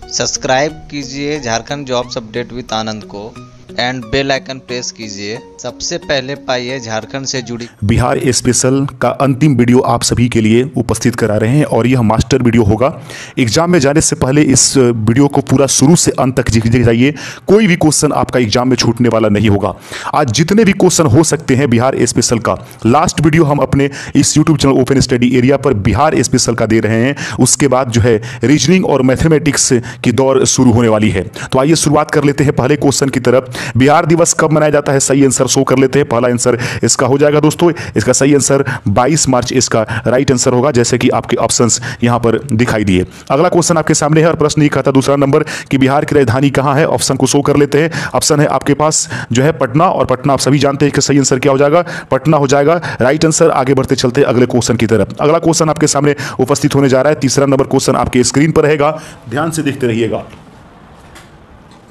Subscribe कीजिए Jharkhand jobs update with आनंद को and bell icon press कीजिए। सबसे पहले पाइए झारखंड से जुड़ी बिहार स्पेशल का अंतिम वीडियो आप सभी के लिए उपस्थित करा रहे हैं और यह मास्टर वीडियो होगा। एग्जाम में जाने से पहले इस वीडियो को पूरा शुरू से अंत तक देखिए जाइए। कोई भी क्वेश्चन आपका एग्जाम में छूटने वाला नहीं होगा। आज जितने भी क्वेश्चन हो सकते हैं बिहार स्पेशल का लास्ट वीडियो हम अपने इस YouTube channel open study area पर बिहार स्पेशल का दे रहे हैं। उसके बाद जो है रीजनिंग और मैथमेटिक्स की दौर शुरू होने वाली है। तो आइए शुरुआत कर लेते हैं पहले क्वेश्चन की तरफ। बिहार दिवस कब मनाया जाता है? सही आंसर शो कर लेते हैं। पहला आंसर इसका हो जाएगा दोस्तों। इसका सही आंसर 22 मार्च इसका राइट आंसर होगा, जैसे कि आपके ऑप्शंस यहां पर दिखाई दिए। अगला क्वेश्चन आपके सामने है और प्रश्न ये कहता है दूसरा नंबर कि बिहार की राजधानी कहां है? ऑप्शन को शो कर लेते हैं। ऑप्शन है आपके पास जो है पटना, और पटना आप सभी जानते हैं कि सही आंसर क्या हो जाएगा? पटना हो जाएगा राइट आंसर। आगे बढ़ते चलते हैं अगले क्वेश्चन की तरफ। अगला क्वेश्चन आपके सामने उपस्थित होने जा रहा है। तीसरा नंबर क्वेश्चन आपके स्क्रीन पर रहेगा, ध्यान से देखते रहिएगा।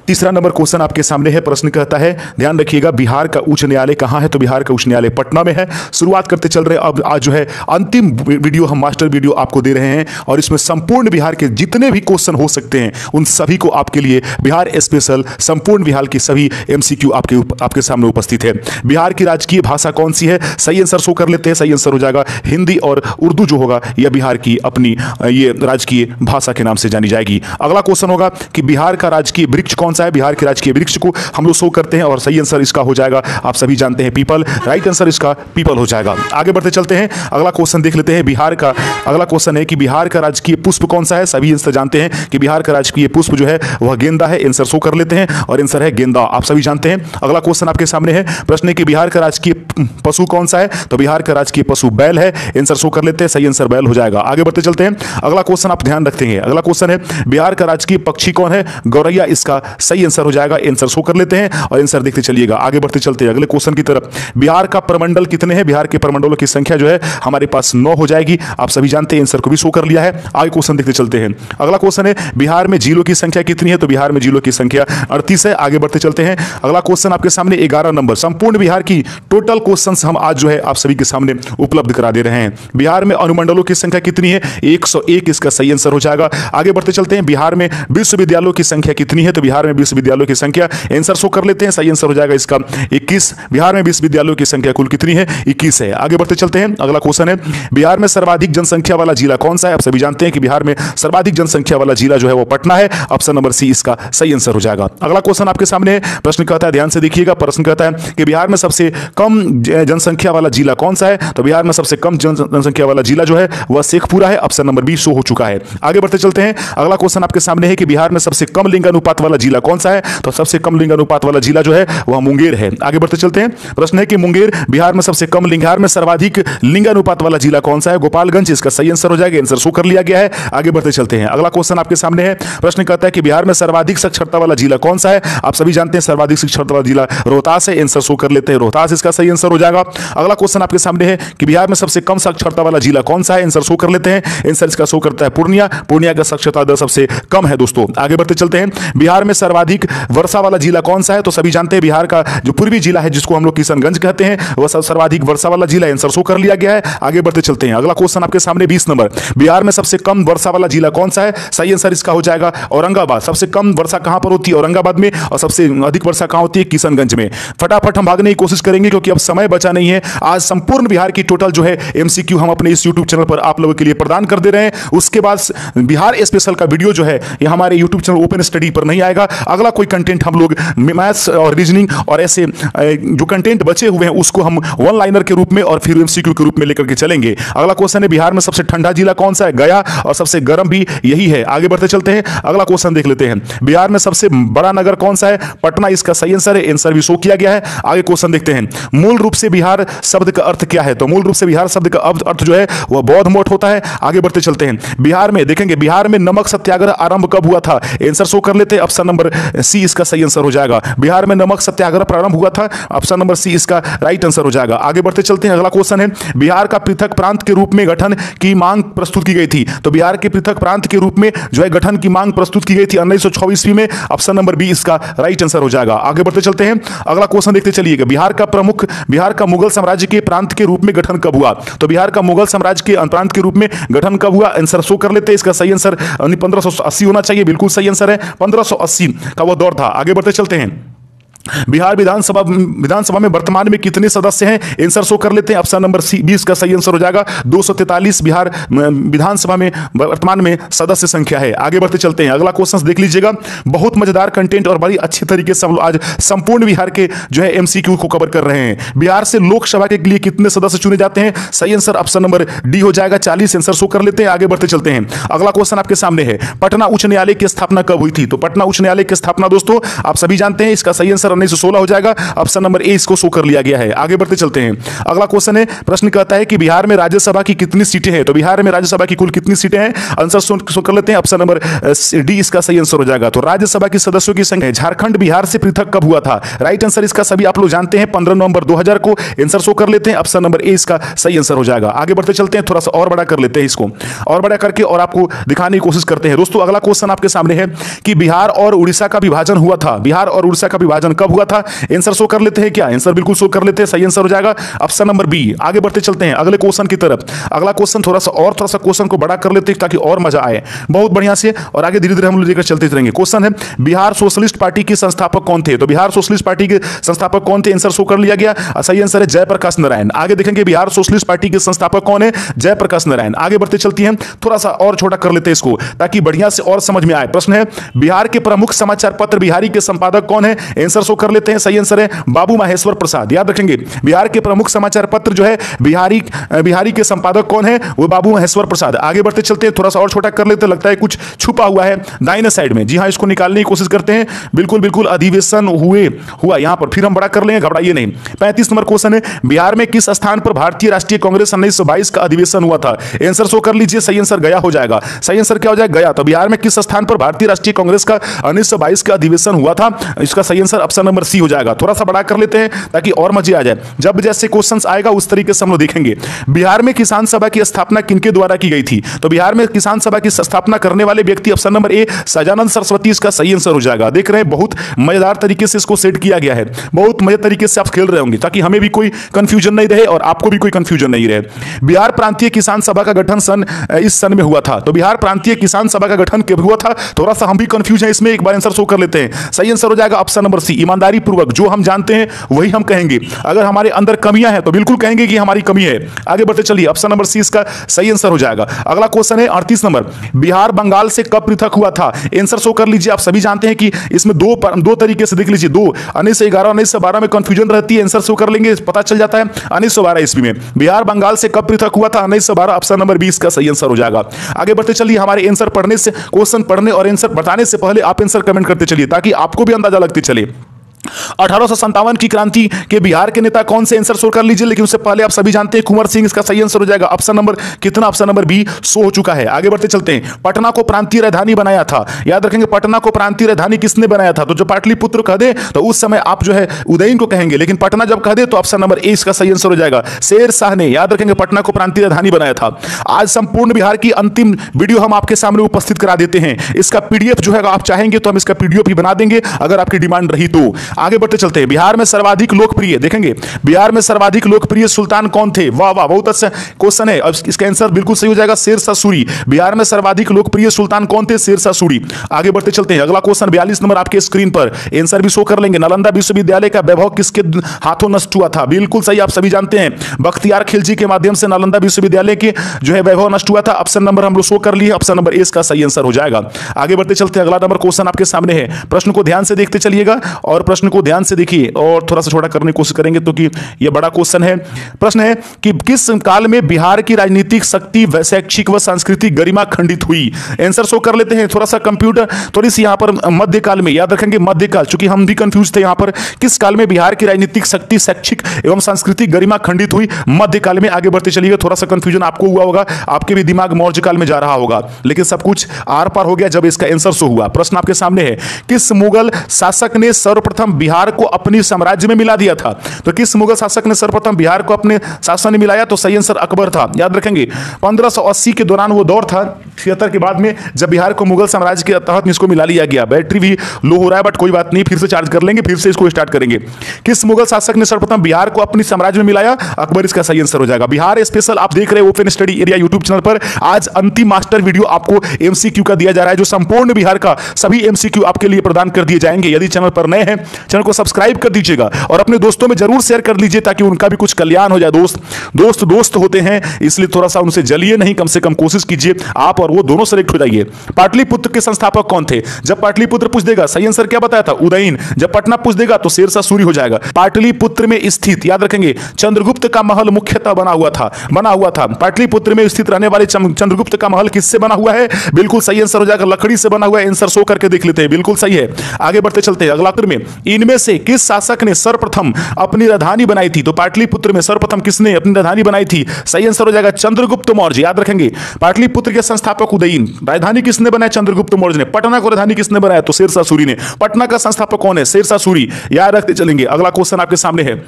तीसरा नंबर क्वेश्चन आपके सामने है। प्रश्न कहता है, ध्यान रखिएगा, बिहार का उच्च न्यायालय कहां है? तो बिहार का उच्च न्यायालय पटना में है। शुरुआत करते चल रहे अब आज जो है अंतिम वीडियो हम मास्टर वीडियो आपको दे रहे हैं और इसमें संपूर्ण बिहार के जितने भी क्वेश्चन हो सकते हैं उन सभी को आपके लिए बिहार स्पेशल संपूर्ण बिहार की सभी MCQ आपके सामने उपस्थित है। बिहार की राजकीय भाषा कौन सी है? सही आंसर शो कर लेते हैं। सही आंसर हो जाएगा हिंदी, और उर्दू जो होगा यह बिहार की अपनी ये राजकीय भाषा के नाम से जानी जाएगी। अगला क्वेश्चन होगा कि बिहार का राजकीय वृक्ष कौन सा है? बिहार के राजकीय वृक्ष को हम लोग शो करते हैं और सही आंसर इसका हो जाएगा, आप सभी जानते हैं, पीपल। राइट आंसर इसका पीपल हो जाएगा। आगे बढ़ते चलते हैं, अगला क्वेश्चन देख लेते हैं। बिहार का अगला क्वेश्चन है कि बिहार का राजकीय पुष्प कौन सा है? सभी आंसर जानते हैं कि बिहार का राजकीय पुष्प जो है वह गेंदा है। आंसर शो कर लेते हैं और आंसर है गेंदा, आप सभी जानते हैं। अगला क्वेश्चन आपके सामने है। प्रश्न है कि बिहार का राजकीय पशु कौन सा है? तो बिहार का राजकीय पशु बैल है। आंसर शो कर लेते हैं। सही आंसर बैल हो जाएगा। आगे बढ़ते चलते हैं, अगला क्वेश्चन आप ध्यान रखते हैं। अगला क्वेश्चन है बिहार का राजकीय पक्षी कौन है? गौरैया इसका सही आंसर हो जाएगा। आंसर शो कर लेते हैं और आंसर देखते चलिएगा। आगे बढ़ते चलते हैं अगले क्वेश्चन की तरफ। बिहार का प्रमंडल कितने हैं? बिहार के प्रमंडलों की संख्या जो है हमारे पास 9 हो जाएगी, आप सभी जानते हैं। आंसर को भी शो कर लिया है। आगे क्वेश्चन देखते चलते हैं। अगला क्वेश्चन है बिहार में जिलों की संख्या कितनी है? तो बिहार में जिलों की संख्या 38 है। आगे बढ़ते चलते हैं। अगला क्वेश्चन आपके सामने 11 नंबर संपूर्ण बिहार की टोटल क्वेश्चंस हम आज जो है आप सभी के सामने उपलब्ध करा दे रहे हैं। बिहार में अनुमंडलों की संख्या कितनी है? 101 इसका सही आंसर हो जाएगा। आगे बढ़ते चलते हैं। बिहार में विश्वविद्यालयों की संख्या कितनी है? तो बिहार में विश्वविद्यालयों की संख्या आंसर शो कर लेते हैं। सही आंसर हो जाएगा इसका 21। बिहार में विश्वविद्यालयों की संख्या कुल कितनी है? 21 है। आगे बढ़ते चलते हैं। अगला क्वेश्चन है बिहार में सर्वाधिक जनसंख्या वाला जिला कौन सा है? आप सभी जानते हैं कि बिहार में सर्वाधिक जनसंख्या वाला जिला जो है वो पटना है। ऑप्शन नंबर सी इसका सही आंसर हो जाएगा। अगला क्वेश्चन आपके सामने है। प्रश्न कहता है, ध्यान से देखिएगा, प्रश्न कहता है कि बिहार में सबसे कम जनसंख्या वाला जिला कौन सा है? तो बिहार में सबसे कम जनसंख्या वाला जिला जो है वह शेखपुरा है। ऑप्शन नंबर बी शो हो चुका है। आगे बढ़ते चलते हैं। अगला क्वेश्चन आपके सामने है कि बिहार में सबसे कम लिंगानुपात वाला जिला कौन सा है? तो सबसे कम लिंगानुपात वाला जिला जो है वह मुंगेर है। आगे बढ़ते चलते हैं। प्रश्न है कि मुंगेर बिहार में सबसे कम बिहार में सर्वाधिक लिंगानुपात वाला जिला कौन सा है? गोपालगंज इसका सही आंसर हो जाएगा। आंसर शो कर लिया गया है। आगे बढ़ते चलते हैं। अगला क्वेश्चन आपके सामने है। प्रश्न कहता है कि बिहार में सर्वाधिक साक्षरता वाला जिला कौन सा है? आप सभी जानते हैं सर्वाधिक साक्षरता वाला जिला रोहतास है। आंसर शो कर लेते हैं। रोहतास इसका सही आंसर हो जाएगा। अगला क्वेश्चन आपके सामने है कि बिहार में सबसे कम साक्षरता वाला जिला कौन सा है? आंसर शो कर लेते हैं। आंसर इसका शो करता है पूर्णिया। पूर्णिया का साक्षरता दर सबसे कम है दोस्तों। आगे बढ़ते चलते हैं। बिहार में सर्वाधिक वर्षा वाला जिला कौन सा है? तो सभी जानते हैं बिहार का जो पूर्वी जिला है जिसको हम लोग किशनगंज कहते हैं वह सर्वाधिक वर्षा वाला जिला। आंसर शो कर लिया गया है। आगे बढ़ते चलते हैं। अगला क्वेश्चन आपके सामने 20 नंबर बिहार में सबसे कम वर्षा वाला जिला कौन सा है? सही आंसर इसका हो जाएगा औरंगाबाद। सबसे कम वर्षा कहां पर होती है? औरंगाबाद में। और सबसे अधिक वर्षा कहां होती है? किशनगंज में। फटाफट हम भागने की कोशिश करेंगे क्योंकि अब समय बचा नहीं है। आज संपूर्ण बिहार की टोटल जो है MCQ हम अपने इस YouTube चैनल पर आप लोगों के लिए प्रदान कर दे रहे हैं। उसके बाद बिहार स्पेशल का वीडियो जो है ये हमारे YouTube चैनल ओपन स्टडी पर नहीं आएगा। अगला कोई कंटेंट हम लोग मैथ्स और रीजनिंग और ऐसे जो कंटेंट बचे हुए हैं उसको हम वन लाइनर के रूप में और फिर MCQ के रूप में लेकर के चलेंगे। अगला क्वेश्चन है बिहार में सबसे ठंडा जिला कौन सा है? गया। और सबसे गर्म भी यही है। आगे बढ़ते चलते हैं। अगला क्वेश्चन देख लेते हैं। बिहार में सबसे बड़ा नगर कौन सा है? पटना इसका सही आंसर है। आंसर भी शो किया गया है। आगे क्वेश्चन देखते हैं। मूल रूप से बिहार शब्द का अर्थ क्या है? तो मूल रूप से बिहार शब्द का अर्थ जो है वह बौद्ध मठ होता है। आगे बढ़ते चलते हैं। बिहार में देखेंगे बिहार में नमक सत्याग्रह आरंभ कब हुआ था? आंसर शो कर लेते हैं। ऑप्शन नंबर नंबर सी इसका सही आंसर हो जाएगा। बिहार में नमक सत्याग्रह प्रारंभ हुआ था, ऑप्शन नंबर सी इसका राइट आंसर हो जाएगा। आगे बढ़ते चलते हैं, अगला क्वेश्चन है बिहार का पृथक प्रांत के रूप में गठन की मांग प्रस्तुत की गई थी। तो बिहार के पृथक प्रांत के रूप में जो है गठन की मांग प्रस्तुत की गई थी 1924 ईस्वी में, ऑप्शन नंबर बी इसका राइट आंसर हो जाएगा। आगे बढ़ते चलते हैं, अगला क्वेश्चन देखते चलिएगा, बिहार का मुगल साम्राज्य के प्रांत के रूप में गठन कब हुआ। तो बिहार का मुगल साम्राज्य के प्रांत के रूप में गठन कब हुआ, आंसर शो कर लेते हैं। इसका सही आंसर 1580 होना चाहिए, बिल्कुल सही आंसर है, 1580 का वह दौर था। आगे बढ़ते चलते हैं, बिहार विधानसभा में वर्तमान में कितने सदस्य हैं, आंसर शो कर लेते हैं। ऑप्शन नंबर सी 20 का सही आंसर हो जाएगा। 243 बिहार विधानसभा में वर्तमान में सदस्य संख्या है। आगे बढ़ते चलते हैं, अगला क्वेश्चन देख लीजिएगा, बहुत मजेदार कंटेंट और बड़ी अच्छी तरीके से हम लोग आज संपूर्ण बिहार के जो है एमसीक्यू को कवर कर रहे हैं। बिहार से लोकसभा के लिए कितने सदस्य चुने जाते हैं, सही आंसर ऑप्शन नंबर डी हो जाएगा, 40 आंसर शो कर लेते हैं। आगे बढ़ते चलते हैं, अगला क्वेश्चन आपके सामने है, पटना उच्च न्यायालय की स्थापना कब हुई थी। तो पटना उच्च न्यायालय की स्थापना दोस्तों आप सभी जानते हैं, इसका सही आंसर 1916 हो जाएगा, ऑप्शन नंबर ए इसको शो कर लिया गया है। आगे बढ़ते चलते हैं, अगला क्वेश्चन है, प्रश्न कहता है कि बिहार में राज्यसभा की कितनी सीटें हैं। तो बिहार में राज्यसभा की कुल कितनी सीटें हैं, आंसर शो कर लेते हैं, ऑप्शन नंबर डी इसका सही आंसर हो जाएगा। तो राज्यसभा के सदस्यों की संख्या, झारखंड बिहार से पृथक कब हुआ था, राइट आंसर इसका सभी आप लोग जानते हैं 15 नवंबर 2000 को, आंसर शो कर लेते हैं, ऑप्शन नंबर ए इसका सही आंसर हो जाएगा। आगे बढ़ते चलते हैं, थोड़ा सा और बड़ा कर लेते हैं इसको, और बड़ा करके और आपको दिखाने की कोशिश करते हैं। दोस्तों अगला क्वेश्चन आपके सामने है कि बिहार और उड़ीसा का विभाजन हुआ था, बिहार और उड़ीसा का विभाजन कब हुआ था, आंसर शो कर लेते हैं क्या, आंसर बिल्कुल शो कर लेते हैं, सही आंसर हो जाएगा ऑप्शन नंबर बी। आगे बढ़ते चलते हैं अगले क्वेश्चन की तरफ, अगला क्वेश्चन थोड़ा सा क्वेश्चन को बड़ा कर लेते हैं ताकि और मजा आए बहुत बढ़िया से, और आगे धीरे धीरे हम लोग लेकर चलते रहेंगे। क्वेश्चन है, बिहार सोशलिस्ट पार्टी के संस्थापक कौन थे। तो बिहार सोशलिस्ट पार्टी के संस्थापक कौन थे, आंसर शो कर लिया गया, सही आंसर है जयप्रकाश नारायण। आगे देखेंगे बिहार सोशलिस्ट पार्टी के संस्थापक कौन है, जयप्रकाश नारायण। आगे बढ़ते चलती हैं, थोड़ा सा और छोटा कर लेते हैं इसको ताकि बढ़िया से और समझ में आए। प्रश्न है, बिहार के प्रमुख समाचार पत्र बिहारी के संपादक कौन है, आंसर शो कर लेते हैं, सही आंसर है बाबू महेश्वर प्रसाद। याद रखेंगे बिहार के प्रमुख समाचार पत्र जो है बिहारी के संपादक कौन है, वो बाबू महेश्वर प्रसाद। आगे बढ़ते चलते हैं, थोड़ा सा और छोटा कर लेते हैं, लगता है कुछ छुपा हुआ है दाहिने साइड में, जी हाँ इसको निकालने की कोशिश करते हैं। बिल्कुल अधिवेशन हुआ यहां पर, फिर हम बड़ा कर लेंगे, घबराइए नहीं। 35 नंबर क्वेश्चन है, बिहार में किस स्थान पर भारतीय राष्ट्रीय कांग्रेस 1922 का अधिवेशन हुआ था, आंसर शो कर लीजिए, सही आंसर गया हो जाएगा। सही आंसर क्या हो जाएगा, गया। तो बिहार में किस स्थान पर भारतीय राष्ट्रीय कांग्रेस का 1922 का अधिवेशन हुआ था, इसका सही आंसर ऑप्शन नंबर सी हो जाएगा। थोड़ा सा बड़ा कर लेते हैं ताकि और मजे आ जाए, जब जैसे क्वेश्चंस आएगा उस तरीके से हम लोग देखेंगे। बिहार में किसान सभा की स्थापना किनके द्वारा की गई थी। तो बिहार में किसान सभा की स्थापना करने वाले व्यक्ति, ऑप्शन नंबर ए सजानंद सरस्वती इसका सही आंसर हो जाएगा। देख रहे हैं बहुत मजेदार तरीके से इसको सेट किया गया है, बहुत मजे तरीके से आप खेल रहे होंगे ताकि हमें भी कोई कंफ्यूजन नहीं रहे और आपको भी कोई कंफ्यूजन नहीं रहे। बिहार प्रांतीय किसान सभा का गठन इस सन में हुआ था। तो बिहार प्रांतीय किसान सभा का गठन कब हुआ था, थोड़ा सा हम भी कंफ्यूज हैं इसमें, एक बार आंसर शो कर लेते हैं। सही आंसर हो जाएगा ऑप्शन नंबर सी, ईमानदारी पूर्वक जो हम जानते हैं वही हम कहेंगे, अगर हमारे अंदर कमियां हैं तो बिल्कुल कहेंगे कि हमारी कमी है। आगे बढ़ते चलिए, ऑप्शन नंबर सी इसका सही आंसर हो जाएगा। अगला क्वेश्चन है 38 नंबर, बिहार बंगाल से कब पृथक हुआ था, आंसर शो कर लीजिए। आप सभी जानते हैं कि इसमें दो तरीके से देख लीजिए, 1911 1912 में कंफ्यूजन रहती है, आंसर शो कर लेंगे पता चल जाता है। 1912 ईस्वी में बिहार बंगाल से कब पृथक हुआ था, 1912, ऑप्शन नंबर 20 का सही आंसर हो जाएगा। आगे बढ़ते चलिए, हमारे आंसर पढ़ने से, क्वेश्चन पढ़ने और आंसर बताने से पहले आप आंसर कमेंट करते चलिए ताकि आपको भी अंदाजा लगते चले। 1857 की क्रांति के बिहार के नेता कौन से, आंसर शो कर लीजिए। लेकिन उससे पहले आप सभी जानते हैं कुंवर सिंह इसका सही आंसर हो जाएगा। ऑप्शन नंबर कितना, ऑप्शन नंबर बी शो हो चुका है। आगे बढ़ते चलते हैं, पटना को प्रांतीय राजधानी बनाया था। याद रखेंगे पटना को प्रांतीय राजधानी किसने बनाया था, तो जो पाटलिपुत्र कह दे तो उस समय आप जो है उदयन को कहेंगे, लेकिन पटना जब कह दे तो ऑप्शन नंबर ए इसका सही आंसर हो जाएगा, शेर शाह ने। याद रखेंगे पटना को प्रांतीय राजधानी बनाया था। आज संपूर्ण बिहार की अंतिम वीडियो हम आपके सामने उपस्थित करा देते हैं। इसका पीडीएफ जो है आप चाहेंगे तो हम इसका पीडीएफ भी बना देंगे अगर आपकी डिमांड रही तो। आगे बढ़ते चलते हैं, बिहार में सर्वाधिक लोकप्रिय, देखेंगे बिहार में सर्वाधिक लोकप्रिय सुल्तान कौन थे। वाह वाह, बहुत अच्छा क्वेश्चन है। अब इसका आंसर बिल्कुल सही हो जाएगा, शेर शाह सूरी। बिहार में सर्वाधिक लोकप्रिय सुल्तान कौन थे, शेर शाह सूरी। आगे बढ़ते चलते हैं, अगला क्वेश्चन 42 नंबर आपके स्क्रीन पर, आंसर भी शो कर लेंगे। नालंदा विश्वविद्यालय का वैभव किसके हाथों नष्ट हुआ था। बिल्कुल सही, आप सभी जानते हैं बख्तियार खिलजी के माध्यम से नालंदा विश्वविद्यालय के जो है वैभव नष्ट हुआ था। ऑप्शन नंबर हम लोग शो कर लिए, ऑप्शन नंबर ए इसका सही आंसर हो जाएगा। आगे बढ़ते चलते हैं, अगला नंबर क्वेश्चन आपके सामने है, प्रश्न को ध्यान से देखते चलिएगा और प्रश्न प्रश्न को ध्यान से देखिए और थोड़ा सा छोटा करने की कोशिश करेंगे तो कि यह बड़ा क्वेश्चन है। प्रश्न है कि किस काल में बिहार की राजनीतिक शक्ति, शैक्षिक व सांस्कृतिक गरिमा खंडित हुई? आंसर शो कर लेते हैं। थोड़ा सा कंप्यूटर थोड़ी सी यहां पर मध्यकाल में, याद रखेंगे मध्यकाल, चूंकि हम भी कंफ्यूज थे यहां पर किस काल में बिहार की राजनीतिक शक्ति, शैक्षिक एवं सांस्कृतिक गरिमा खंडित हुई? मध्यकाल में। आगे बढ़ते चलिए। थोड़ा सा कंफ्यूजन आपको हुआ होगा, आपके भी दिमाग मौर्य काल में जा रहा होगा, लेकिन सब कुछ आर पार हो गया जब इसका आंसर शो हुआ। प्रश्न आपके सामने है, किस मुगल शासक ने सर्वप्रथम बिहार को अपनी साम्राज्य में मिला दिया था? तो किस मुगल शासक ने सर्वप्रथम बिहार को अपने शासन में मिलाया? तो सही आंसर अकबर था। याद रखेंगे 1580 के दौरान वो दौर था, 76 के बाद में, जब बिहार को मुगल साम्राज्य के तहत इसको मिला लिया गया। बैटरी भी लो हो रहा है बट कोई बात नहीं, फिर से चार्ज कर लेंगे, फिर से इसको स्टार्ट करेंगे। किस मुगल शासक ने सर्वप्रथम बिहार को अपनी साम्राज्य में मिलाया? अकबर इसका सही आंसर हो जाएगा। बिहार स्पेशल आप देख रहे हैं open study area YouTube channel पर। आज अंतिम मास्टर वीडियो आपको एमसीक्यू का दिया जा रहा है, जो संपूर्ण बिहार का सभी एमसीक्यू आपके लिए प्रदान कर दिए जाएंगे। यदि चैनल पर नए हैं, चैनल को सब्सक्राइब कर दीजिएगा और अपने दोस्तों में जरूर शेयर कर लीजिए ताकि उनका भी कुछ कल्याण हो जाए। दोस्त होते हैं, इसलिए थोड़ा सा उनसे जलिए नहीं, कम से कम कोशिश कीजिए आप और वो दोनों सेलेक्ट हो जाइए। पाटलिपुत्र के संस्थापक कौन थे? जब पाटलिपुत्र पूछ देगा सही आंसर क्या बताया था? उदयन। जब पटना पूछ देगा तो शेरशाह सूरी हो जाएगा। पाटलिपुत्र में स्थित, याद रखेंगे, चंद्रगुप्त का महल मुख्यतः बना हुआ था। पाटलिपुत्र में स्थित रहने वाले चंद्रगुप्त का महल किससे बना हुआ है? बिल्कुल सही आंसर हो जाएगा, लकड़ी से बना हुआ है। आंसर शो करके देख लेते हैं, बिल्कुल सही है। आगे बढ़ते चलते हैं। अगला उत्तर में, इनमें से किस शासक ने सर्वप्रथम अपनी राजधानी बनाई थी? तो पाटलिपुत्र में सर्वप्रथम किसने अपनी राजधानी बनाई थी? सही आंसर हो जाएगा चंद्रगुप्त मौर्य। याद रखेंगे पाटलिपुत्र के संस्थापक उदयन। राजधानी किसने बनाया? चंद्रगुप्त मौर्य ने। पटना को राजधानी किसने बनाया? तो शेरशाह सूरी ने। पटना का संस्थापक कौन है? शेरशाह सूरी। याद रखते चलेंगे। अगला क्वेश्चन आपके सामने है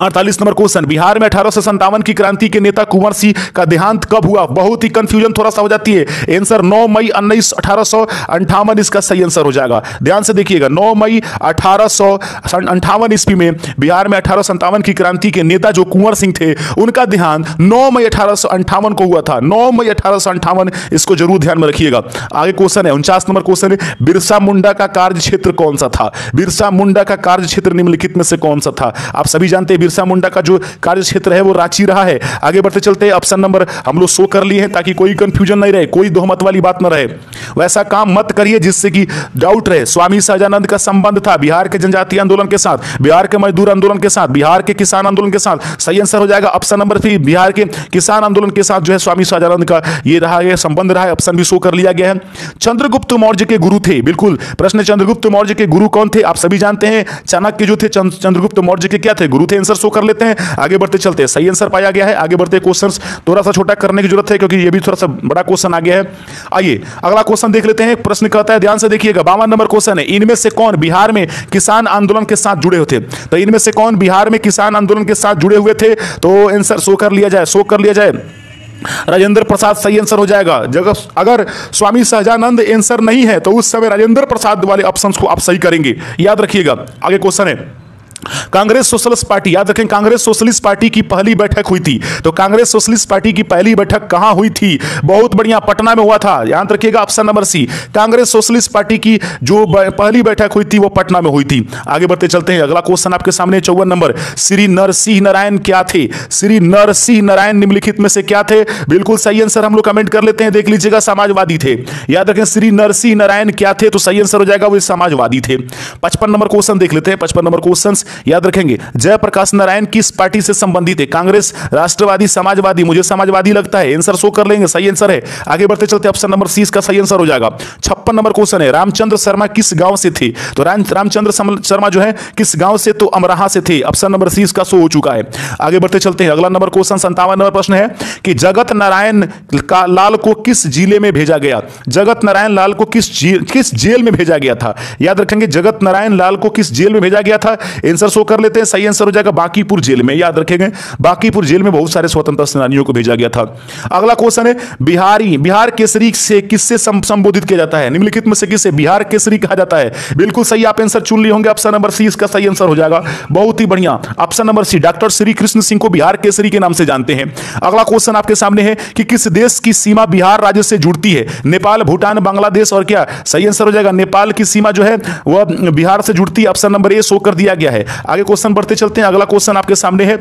48 नंबर क्वेश्चन, बिहार में 1857 की क्रांति के नेता कुंवर सिंह का देहांत कब हुआ? बहुत ही कंफ्यूजन थोड़ा सा हो जाती है। आंसर 9 मई 1858 इसका सही आंसर हो जाएगा। ध्यान से देखिएगा, 9 मई 1858 ईस्वी में बिहार में 1857 की क्रांति के नेता जो कुंवर सिंह थे, उनका देहांत 9 मई 1858 को हुआ था। 9 मई 1858, इसको जरूर ध्यान में रखिएगा। आगे क्वेश्चन है 49 नंबर क्वेश्चन है, बिरसा मुंडा का कार्य क्षेत्र कौन सा था? बिरसा मुंडा का कार्य क्षेत्र निम्नलिखित में से कौन सा था? आप सभी जानते हैं बिरसा मुंडा का जो कार्य क्षेत्र है वो रांची रहा है। आगे बढ़ते चलते हैं। ऑप्शन नंबर हम लोग शो कर लिए हैं ताकि कोई कंफ्यूजन नहीं रहे, कोई दोहमत वाली बात न रहे। वैसा काम मत करिए जिससे कि डाउट रहे। स्वामी सहजानंद का संबंध था बिहार के जनजातीय आंदोलन के साथ, बिहार के मजदूर आंदोलन के साथ, बिहार के किसान आंदोलन के साथ। सही आंसर हो जाएगा ऑप्शन नंबर 3, बिहार के किसान आंदोलन के साथ जो है स्वामी सहजानंद का ये रहा है संबंध रहा है। ऑप्शन भी शो कर लिया गया है। चंद्रगुप्त मौर्य के गुरु थे, बिल्कुल प्रश्न, चंद्रगुप्त मौर्य के गुरु कौन थे? आप सभी जानते हैं चाणक्य जो थे चंद्रगुप्त मौर्य के क्या थे? गुरु थे। आंसर शो कर लेते हैं। आगे बढ़ते चलते हैं। सही आंसर पाया गया है। आगे बढ़ते क्वेश्चंस थोड़ा सा छोटा करने की जरूरत है क्योंकि ये भी थोड़ा सा बड़ा क्वेश्चन आ गया है। आइए अगला क्वेश्चन देख लेते हैं। प्रश्न कहता है, ध्यान से देखिएगा, 52 नंबर क्वेश्चन है, इनमें से कौन बिहार में किसान आंदोलन के साथ जुड़े हुए थे? तो इनमें से कौन बिहार में किसान आंदोलन के साथ जुड़े हुए थे? तो आंसर शो कर लिया जाए। राजेंद्र प्रसाद सही आंसर हो जाएगा। जगह अगर स्वामी सहजानंद आंसर नहीं है तो उस समय राजेंद्र प्रसाद वाले ऑप्शंस को आप सही करेंगे, याद रखिएगा। आगे क्वेश्चन है, कांग्रेस सोशलिस्ट पार्टी, याद रखें कांग्रेस सोशलिस्ट पार्टी की पहली बैठक हुई थी। तो कांग्रेस सोशलिस्ट पार्टी की पहली बैठक कहां हुई थी? बहुत बढ़िया, पटना में हुआ था। याद रखिएगा option number C, Congress Socialist Party की जो पहली बैठक हुई थी वो पटना में हुई थी। आगे बढ़ते चलते हैं। अगला क्वेश्चन आपके सामने 54 नंबर, श्री नरसिंह नारायण क्या थे? श्री नरसिंह नारायण निम्नलिखित में से क्या थे? बिल्कुल सही आंसर हम लोग कमेंट कर लेते हैं, देख लीजिएगा, समाजवादी थे। याद रखें श्री नरसिंह नारायण क्या थे? तो सही आंसर हो जाएगा वो समाजवादी थे। 55 नंबर क्वेश्चन देख लेते हैं। 55 नंबर क्वेश्चन याद रखेंगे, जयप्रकाश नारायण किस पार्टी से संबंधित है? कांग्रेस, राष्ट्रवादी, समाजवादी? मुझे समाजवादी लगता है। आंसर शो कर लेंगे, सही आंसर है। आगे बढ़ते चलते ऑप्शन नंबर सी इसका सही आंसर हो जाएगा। 56 नंबर क्वेश्चन है, रामचंद्र शर्मा किस गांव से थे? तो रामचंद्र शर्मा जो है किस गांव से? तो अमराहा से थे। ऑप्शन नंबर सी इसका शो हो चुका है। आगे बढ़ते चलते हैं। अगला नंबर क्वेश्चन 57 नंबर प्रश्न है कि जगत नारायण लाल को किस जिले में भेजा गया? जगत नारायण लाल को किस जेल में भेजा गया था? याद रखेंगे जगत नारायण लाल को किस जेल में भेजा गया था? आंसर शो कर लेते हैं। सही आंसर हो जाएगा बांकीपुर जेल में। याद रखेंगे बांकीपुर जेल में बहुत सारे स्वतंत्रता सेनानियों को भेजा गया था। अगला क्वेश्चन है, बिहार केसरी से किससे संबोधित किया जाता है? निम्नलिखित में से किसे बिहार केसरी कहा जाता है? बिल्कुल सही, आप आंसर चुन लिए होंगे। ऑप्शन नंबर सी इसका सही आंसर हो जाएगा। बहुत ही बढ़िया, option number C, doctor Shri Krishna Singh को बिहार केसरी के नाम से जानते हैं। अगला क्वेश्चन आपके सामने है कि किस देश की सीमा बिहार राज्य से जुड़ती है? नेपाल, भूटान, बांग्लादेश और क्या? सही आंसर हो जाएगा नेपाल की सीमा जो है वह बिहार से जुड़ती है। ऑप्शन नंबर ए शो कर दिया गया है। आगे क्वेश्चन बढ़ते चलते हैं। अगला क्वेश्चन आपके सामने है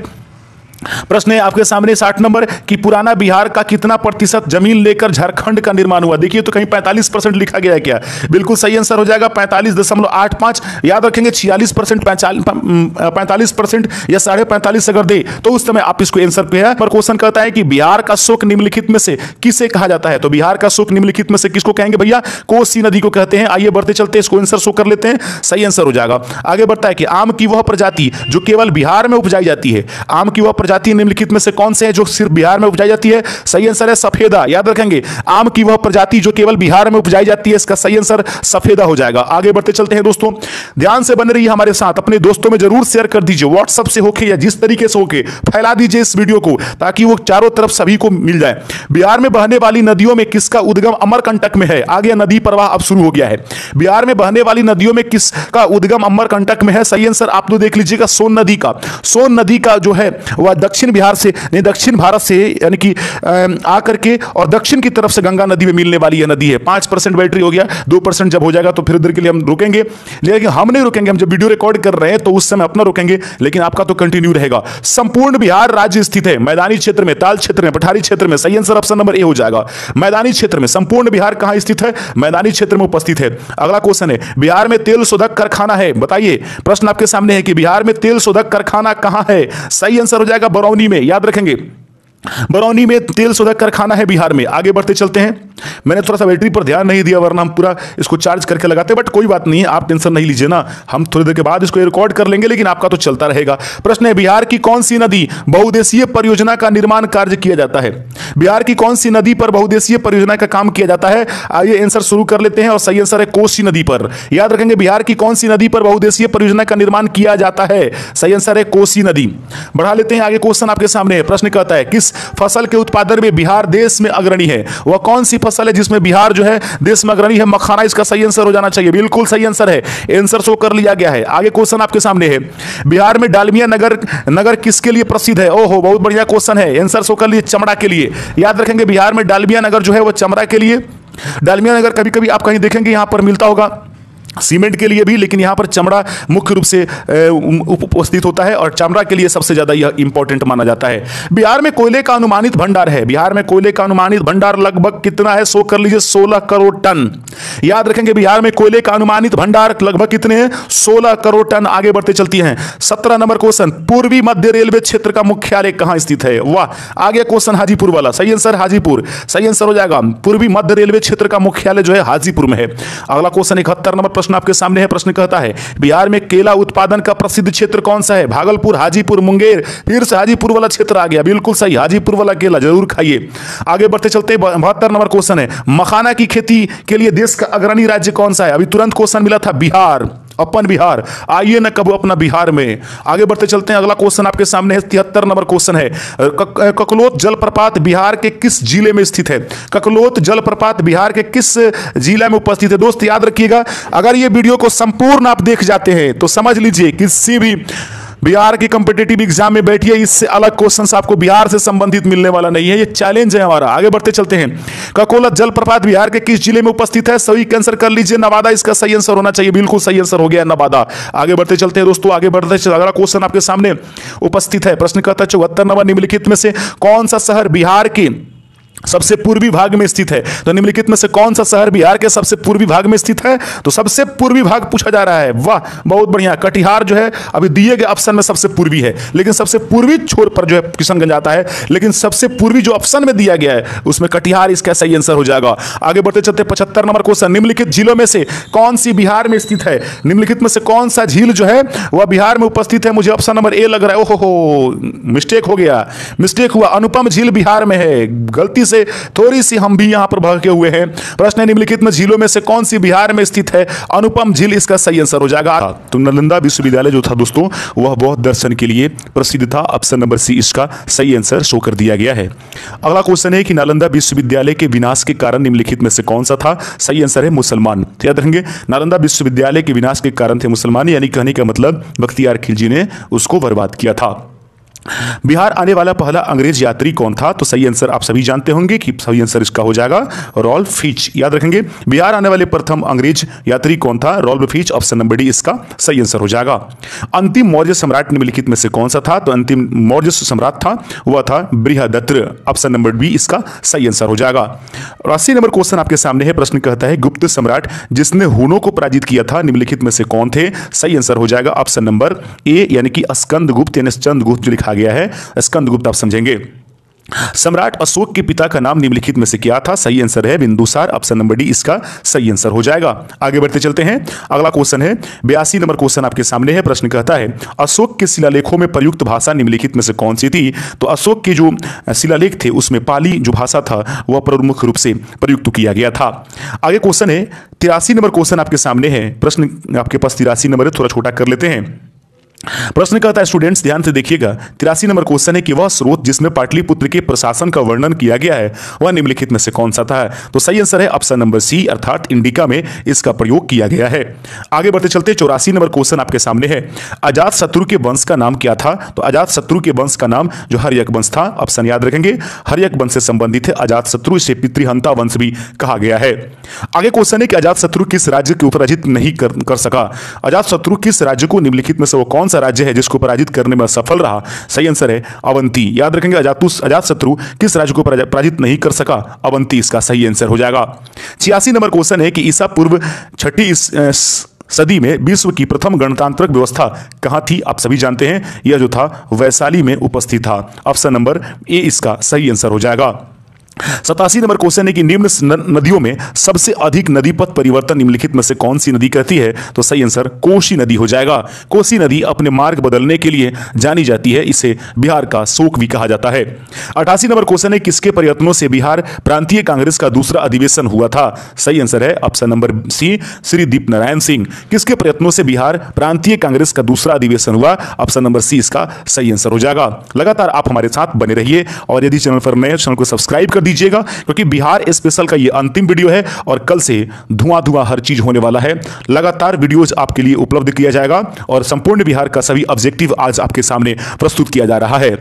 प्रश्न है आपके सामने 60 नंबर कि पुराना बिहार का कितना प्रतिशत जमीन लेकर झारखंड का निर्माण हुआ। देखिए तो कहीं 45% लिखा गया है क्या? बिल्कुल सही आंसर हो जाएगा 45.85। याद रखेंगे 46%, 45% या 45.5 अगर दे तो उस समय आप इसको आंसर पे है। पर क्वेश्चन कहता है कि बिहार का शोक निम्नलिखित में से किसे कहा जाता है? तो बिहार का शोक निम्नलिखित में से किसको कहेंगे भैया? कोसी नदी को कहते हैं। आइए बढ़ते चलते हैं, इसको आंसर शो कर लेते हैं। सही आंसर हो जाएगा। आगे बढ़ता है कि आम की वह प्रजाति जो केवल बिहार में उपजाई जाती है, आम की वह प्रजाति निम्नलिखित में से कौन से हैं जो सिर्फ बिहार में उपजाई जाती है? सही आंसर है सफेदा। याद रखेंगे आम की वह प्रजाति जो केवल बिहार में उपजाई जाती है, इसका सही आंसर सफेदा हो जाएगा। आगे बढ़ते चलते हैं दोस्तों, ध्यान से बने रहिए हमारे साथ, अपने दोस्तों में जरूर शेयर कर दीजिए, व्हाट्सएप से होके या जिस तरीके से होके फैला दीजिए इस वीडियो को ताकि वो चारों तरफ सभी को मिल जाए। बिहार में बहने वाली नदियों में किसका उद्गम अमरकंटक में है? आगे नदी प्रवाह अब शुरू हो गया है। बिहार में बहने वाली नदियों में किसका उद्गम अमरकंटक में है? सही आंसर आप लोग देख लीजिएगा सोन नदी का। सोन नदी का जो है वह दक्षिण बिहार से, दक्षिण भारत से यानी कि आकर के और दक्षिण की तरफ से गंगा नदी में मिलने वाली यह नदी है। 5% बैटरी हो गया, 2% जब हो जाएगा तो फिर इधर के लिए हम रुकेंगे, लेकिन हम नहीं रुकेंगे। हम जब वीडियो रिकॉर्ड कर रहे हैं तो उस समय अपना रुकेंगे, लेकिन आपका तो कंटिन्यू रहेगा। संपूर्ण बिहार राज्य स्थित है मैदानी क्षेत्र में, ताल क्षेत्र में, पठारी क्षेत्र में। सही आंसर ऑप्शन नंबर ए हो जाएगा, मैदानी क्षेत्र में। संपूर्ण बिहार कहां स्थित है? मैदानी क्षेत्र में उपस्थित है। अगला क्वेश्चन है, बिहार में तेल शोधक कारखाना है, बताइए। प्रश्न आपके सामने है कि बिहार में तेल शोधक कारखाना कहां है? सही आंसर हो जाएगा बरौनी में। याद रखेंगे बरौनी में तेल शोधक कारखाना है बिहार में। आगे बढ़ते चलते हैं, मैंने थोड़ा सा बैटरी पर ध्यान नहीं दिया वरना हम पूरा इसको चार्ज करके लगाते, बट कोई बात नहीं, आप टेंशन नहीं लीजिए ना, हम थोड़ी देर के बाद इसको रिकॉर्ड कर लेंगे, लेकिन आपका तो चलता रहेगा। प्रश्न है, बिहार की कौन सी नदी बहुउद्देशीय परियोजना का निर्माण कार्य किया जाता है? बिहार की कौन सी नदी पर बहुउद्देशीय परियोजना का काम किया जाता है? आइए आंसर शुरू कर लेते हैं और सही आंसर है कोसी नदी पर। याद रखेंगे बिहार की कौन सी नदी पर बहुउद्देशीय परियोजना का निर्माण किया जाता है? सही आंसर है कोसी नदी। बढ़ा लेते हैं आगे, क्वेश्चन आपके सामने है। प्रश्न कहता है, किस फसल के उत्पादन में बिहार देश में अग्रणी है? वह कौन सी फसल है जिसमें बिहार जो है देश में अग्रणी है? मखाना इसका सही आंसर हो जाना चाहिए। बिल्कुल सही आंसर है, आंसर शो कर लिया गया है। आगे क्वेश्चन आपके सामने है, बिहार में डालमिया नगर किसके लिए प्रसिद्ध है? ओहो बहुत बढ़िया क्वेश्चन है, आंसर शो कर लिए चमड़ा के लिए। याद रखेंगे बिहार में डालमिया नगर जो है वो चमड़ा के लिए। डालमिया नगर कभी कभी आप कहीं देखेंगे यहां पर मिलता होगा सीमेंट के लिए भी, लेकिन यहां पर चमड़ा मुख्य रूप से उपस्थित होता है और चमड़ा के लिए सबसे ज्यादा यह इंपॉर्टेंट माना जाता है। बिहार में कोयले का अनुमानित भंडार है, बिहार में कोयले का अनुमानित भंडार लगभग कितना है? शो कर लीजिए 16 करोड़ टन। याद रखेंगे बिहार में कोयले का अनुमानित भंडार लगभग कितने हैं? 16 करोड़ टन। आगे बढ़ते चलती हैं, 17 नंबर क्वेश्चन, पूर्वी मध्य रेलवे क्षेत्र का मुख्यालय कहां स्थित है? वाह, आगे क्वेश्चन हाजीपुर वाला। सही आंसर हाजीपुर, सही आंसर हो जाएगा। पूर्वी मध्य रेलवे क्षेत्र का मुख्यालय जो है हाजीपुर में है। अगला क्वेश्चन 71 नंबर प्रश्न आपके सामने है। प्रश्न कहता है, बिहार में केला उत्पादन का प्रसिद्ध क्षेत्र कौन सा है? भागलपुर, हाजीपुर, मुंगेर? फिर से हाजीपुर वाला क्षेत्र आ गया, बिल्कुल सही, हाजीपुर वाला केला जरूर खाइए। आगे बढ़ते चलते 72 नंबर क्वेश्चन है, मखाना की खेती के लिए देश का अग्रणी राज्य कौन सा है? अभी तुरंत क्वेश्चन मिला था बिहार, अपन बिहार। आइए ना कबो अपना बिहार में। आगे बढ़ते चलते हैं, अगला क्वेश्चन आपके सामने है, 73 नंबर क्वेश्चन है, ककलोत जलप्रपात बिहार के किस जिले में स्थित है? ककलोत जलप्रपात बिहार के किस जिले में उपस्थित है? दोस्त याद रखिएगा, अगर ये वीडियो को संपूर्ण आप देख जाते हैं तो समझ लीजिए किसी भी बिहार के कंपिटेटिव एग्जाम में बैठिए, इससे अलग क्वेश्चन आपको बिहार से संबंधित मिलने वाला नहीं है, ये चैलेंज है हमारा। आगे बढ़ते चलते हैं, ककोलत जलप्रपात बिहार के किस जिले में उपस्थित है? सभी आंसर कर लीजिए, नवादा इसका सही आंसर होना चाहिए। बिल्कुल सही आंसर हो गया नवादा। आगे बढ़ते चलते हैं दोस्तों, आगे बढ़ते अगला क्वेश्चन आपके सामने उपस्थित है। प्रश्न कहता है 74 नंबर, निम्नलिखित में से कौन सा शहर बिहार के सबसे पूर्वी भाग में स्थित है? तो निम्नलिखित में से कौन सा शहर बिहार के सबसे पूर्वी भाग में स्थित है? तो सबसे पूर्वी भाग पूछा जा रहा है। वाह बहुत बढ़िया, कटिहार जो है अभी दिए गए ऑप्शन में सबसे पूर्वी है, लेकिन सबसे पूर्वी छोर पर जो है किशनगंज आता है, लेकिन सबसे पूर्वी जो ऑप्शन में दिया गया है उसमें कटिहार इसका सही आंसर हो जाएगा। आगे बढ़ते चलते 75 नंबर क्वेश्चन, निम्नलिखित झीलों में से कौन सी बिहार में स्थित है? निम्नलिखित में से कौन सा झील जो है वह बिहार में उपस्थित है? मुझे ऑप्शन नंबर ए लग रहा है। ओहो मिस्टेक हो गया, मिस्टेक हुआ, अनुपम झील बिहार में है। गलती से थोड़ी सी हम भी यहां पर भड़के हुए हैं। प्रश्न है, निम्नलिखित में झीलों में से कौन सी बिहार में स्थित है? अनुपम झील इसका सही आंसर हो जाएगा। तो नालंदा विश्वविद्यालय जो था दोस्तों वह बौद्ध दर्शन के लिए प्रसिद्ध था। ऑप्शन नंबर सी इसका सही आंसर शो कर दिया गया है। अगला क्वेश्चन है कि नालंदा विश्वविद्यालय के विनाश के कारण निम्नलिखित में से कौन सा था? सही आंसर है मुसलमान। याद रखेंगे नालंदा विश्वविद्यालय के विनाश के कारण थे मुसलमान, यानी कहने का मतलब बख्तियार खिलजी ने उसको बर्बाद किया था। बिहार आने वाला पहला अंग्रेज यात्री कौन था? तो सही आंसर आप सभी जानते होंगे कि सही आंसर इसका हो जाएगा रॉल्फ फिच। याद रखेंगे, बिहार आने वाले प्रथम अंग्रेज यात्री कौन था? Ralph Fitch. Option number D इसका सही आंसर हो जाएगा। अंतिम मौर्य सम्राट निम्नलिखित में से कौन सा था? तो अंतिम मौर्य सम्राट था वह था बृहदत्त। ऑप्शन नंबर बी इसका सही आंसर हो जाएगा। 80 नंबर क्वेश्चन आपके सामने है। प्रश्न कहता है गुप्त सम्राट जिसने हुनों को पराजित किया था निम्नलिखित में से कौन थे? सही आंसर हो जाएगा ऑप्शन नंबर ए यानी कि स्कंदगुप्त यानी चंद्रगुप्त जो लिखा गया है स्कंदगुप्त आप समझेंगे। सम्राट अशोक के पिता का नाम निम्नलिखित में से क्या था? सही आंसर है बिंदुसार। ऑप्शन नंबर डी इसका सही आंसर हो जाएगा। आगे बढ़ते चलते हैं। अगला क्वेश्चन है 82 नंबर क्वेश्चन आपके सामने है। प्रश्न कहता है अशोक के शिलालेखों में प्रयुक्त भाषा निम्नलिखित में से कौन सी थी? तो अशोक के जो शिलालेख थे उसमें पाली जो भाषा था वह प्रमुख रूप से प्रयुक्त किया गया था। आगे क्वेश्चन है 83 नंबर क्वेश्चन आपके सामने है। प्रश्न आपके पास 83 नंबर है, थोड़ा छोटा कर लेते हैं। प्रश्न कहता है स्टूडेंट्स ध्यान से देखिएगा, 83 नंबर क्वेश्चन है कि वह स्रोत जिसमें पाटलिपुत्र के प्रशासन का वर्णन किया गया है वह निम्नलिखित में से कौन सा था? तो सही आंसर है ऑप्शन नंबर सी अर्थात इंडिका में इसका प्रयोग किया गया है। आगे बढ़ते चलते 84 नंबर क्वेश्चन आपके सामने है। अजात शत्रु के वंश का नाम क्या था? तो अजात शत्रु के वंश का नाम जो हर्यक वंश था। ऑप्शन याद रखेंगे, हर्यक वंश से संबंधित है अजात शत्रु, इसे पितृहंता वंश भी कहा गया है। आगे क्वेश्चन है कि अजात शत्रु किस राज्य के पराजित नहीं कर सका? अजात शत्रु किस राज्य को निम्नलिखित में से वो कौन सा राज्य है जिसको पराजित करने में सफल रहा? सही आंसर है अवंती। याद रखेंगे अजात शत्रु किस राज्य को पराजित नहीं कर सका? अवंती इसका सही आंसर हो जाएगा। 86 नंबर क्वेश्चन है कि ईसा पूर्व छठी सदी में विश्व की प्रथम गणतांत्रिक व्यवस्था कहां थी? आप सभी जानते हैं यह जो था वैशाली में उपस्थित था। ऑप्शन नंबर ए इसका सही आंसर हो जाएगा। 87 नंबर क्वेश्चन है कि निम्न नदियों में सबसे अधिक नदी पथ परिवर्तन निम्नलिखित में से कौन सी नदी करती है? तो सही आंसर कोसी नदी हो जाएगा। कोसी नदी अपने मार्ग बदलने के लिए जानी जाती है, इसे बिहार का शोक भी कहा जाता है। 88 नंबर क्वेश्चन है किसके प्रयत्नों से बिहार प्रांतीय कांग्रेस का दूसरा अधिवेशन हुआ था? सही आंसर है ऑप्शन नंबर सी श्री दीप नारायण सिंह। किसके प्रयत्नों से बिहार प्रांतीय कांग्रेस का दूसरा अधिवेशन हुआ? ऑप्शन नंबर सी इसका सही आंसर हो जाएगा। लगातार आप हमारे साथ बने रहिए और यदि चैनल पर नए चैनल को सब्सक्राइब कर दीजिएगा क्योंकि बिहार स्पेशल का यह अंतिम वीडियो है और कल से धुआं हर चीज होने वाला है। लगातार वीडियोज आपके लिए उपलब्ध किया जाएगा और संपूर्ण बिहार का सभी ऑब्जेक्टिव आज आपके सामने प्रस्तुत किया जा रहा है।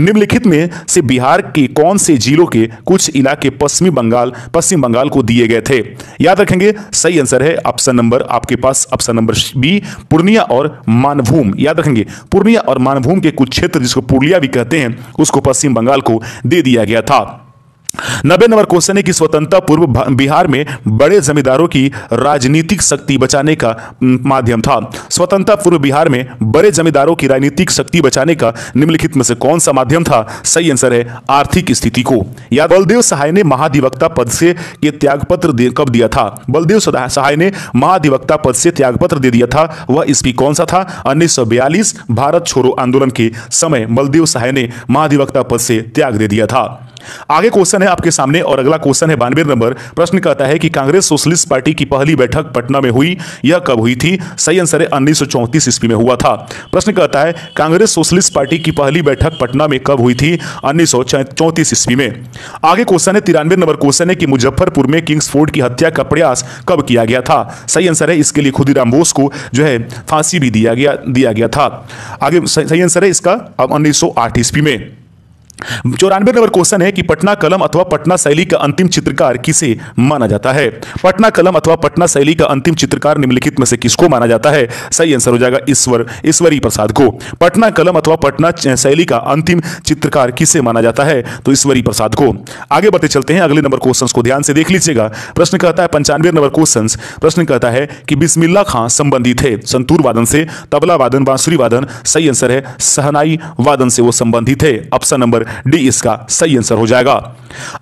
निम्नलिखित में से बिहार के कौन से जिलों के कुछ इलाके पश्चिम बंगाल को दिए गए थे? याद रखेंगे सही आंसर है ऑप्शन नंबर आपके पास ऑप्शन नंबर बी पूर्णिया और मानभूम। याद रखेंगे पूर्णिया और मानभूम के कुछ क्षेत्र जिसको पुरुलिया भी कहते हैं उसको पश्चिम बंगाल को दे दिया गया था। 90 नंबर क्वेश्चन है कि स्वतंत्रता पूर्व बिहार में बड़े जमींदारों की राजनीतिक शक्ति बचाने का माध्यम था। स्वतंत्रता पूर्व बिहार में बड़े जमींदारों की राजनीतिक शक्ति बचाने का निम्नलिखित में से कौन सा माध्यम था? सही आंसर है आर्थिक स्थिति को। या बलदेव सहाय ने महाधिवक्ता पद से ये त्यागपत्र कब दिया था? बलदेव सहाय ने महाधिवक्ता पद से त्यागपत्र दे दिया था, वह ईस्वी कौन सा था? 1942 भारत छोड़ो आंदोलन के समय बलदेव सहाय ने महाधिवक्ता पद से त्याग दे दिया था। आगे क्वेश्चन है आपके सामने और अगला क्वेश्चन है 92 नंबर। प्रश्न कहता है कि कांग्रेस सोशलिस्ट पार्टी की पहली बैठक पटना में हुई, यह कब हुई थी? सही आंसर है 1934 ईस्वी में हुआ था। प्रश्न कहता है कांग्रेस सोशलिस्ट पार्टी की पहली बैठक पटना में कब हुई थी? 1934 ईस्वी में। आगे क्वेश्चन है 93 नंबर क्वेश्चन है कि मुजफ्फरपुर में किंग्सफोर्ड की हत्या का प्रयास कब किया गया था? सही आंसर है इसके लिए खुदीराम बोस को जो है फांसी भी दिया गया था। आगे सही आंसर है इसका 1908 ईस्वी में। 94 नंबर क्वेश्चन है कि पटना कलम अथवा पटना शैली का अंतिम चित्रकार किसे माना जाता है? पटना कलम अथवा पटना शैली का अंतिम चित्रकार निम्नलिखित में से किसको माना जाता है? सही आंसर हो जाएगा ईश्वरी प्रसाद को। पटना कलम अथवा पटना शैली का अंतिम चित्रकार किसे माना जाता है? तो ईश्वरी प्रसाद को। आगे बढ़ते चलते हैं अगले नंबर क्वेश्चन को ध्यान से देख लीजिएगा। प्रश्न कहता है 95 नंबर क्वेश्चन। प्रश्न कहता है कि बिस्मिल्लाह खां संबंधित है संतूर वादन से, तबला वादन, बांसुरी वादन। सही आंसर है शहनाई वादन से वो संबंधित है। ऑप्शन नंबर डी इसका सही आंसर हो जाएगा।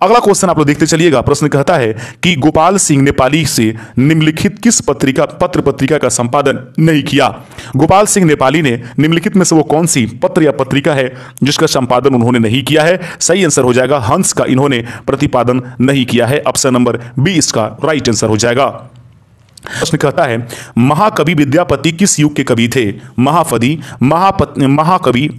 अगला क्वेश्चन आप लोग देखते चलिएगा। प्रश्न कहता है कि गोपाल सिंह नेपाली से निम्नलिखित किस पत्र पत्रिका का संपादन नहीं किया? गोपाल सिंह नेपाली ने निम्नलिखित में से वो कौन सी पत्र या पत्रिका है जिसका संपादन उन्होंने नहीं किया है? सही आंसर हो जाएगा हंस का इन्होंने प्रतिपादन नहीं किया है। ऑप्शन नंबर बी इसका राइट आंसर हो जाएगा। प्रश्न कहता है महाकवि विद्यापति किस युग के कवि थे? महाकवि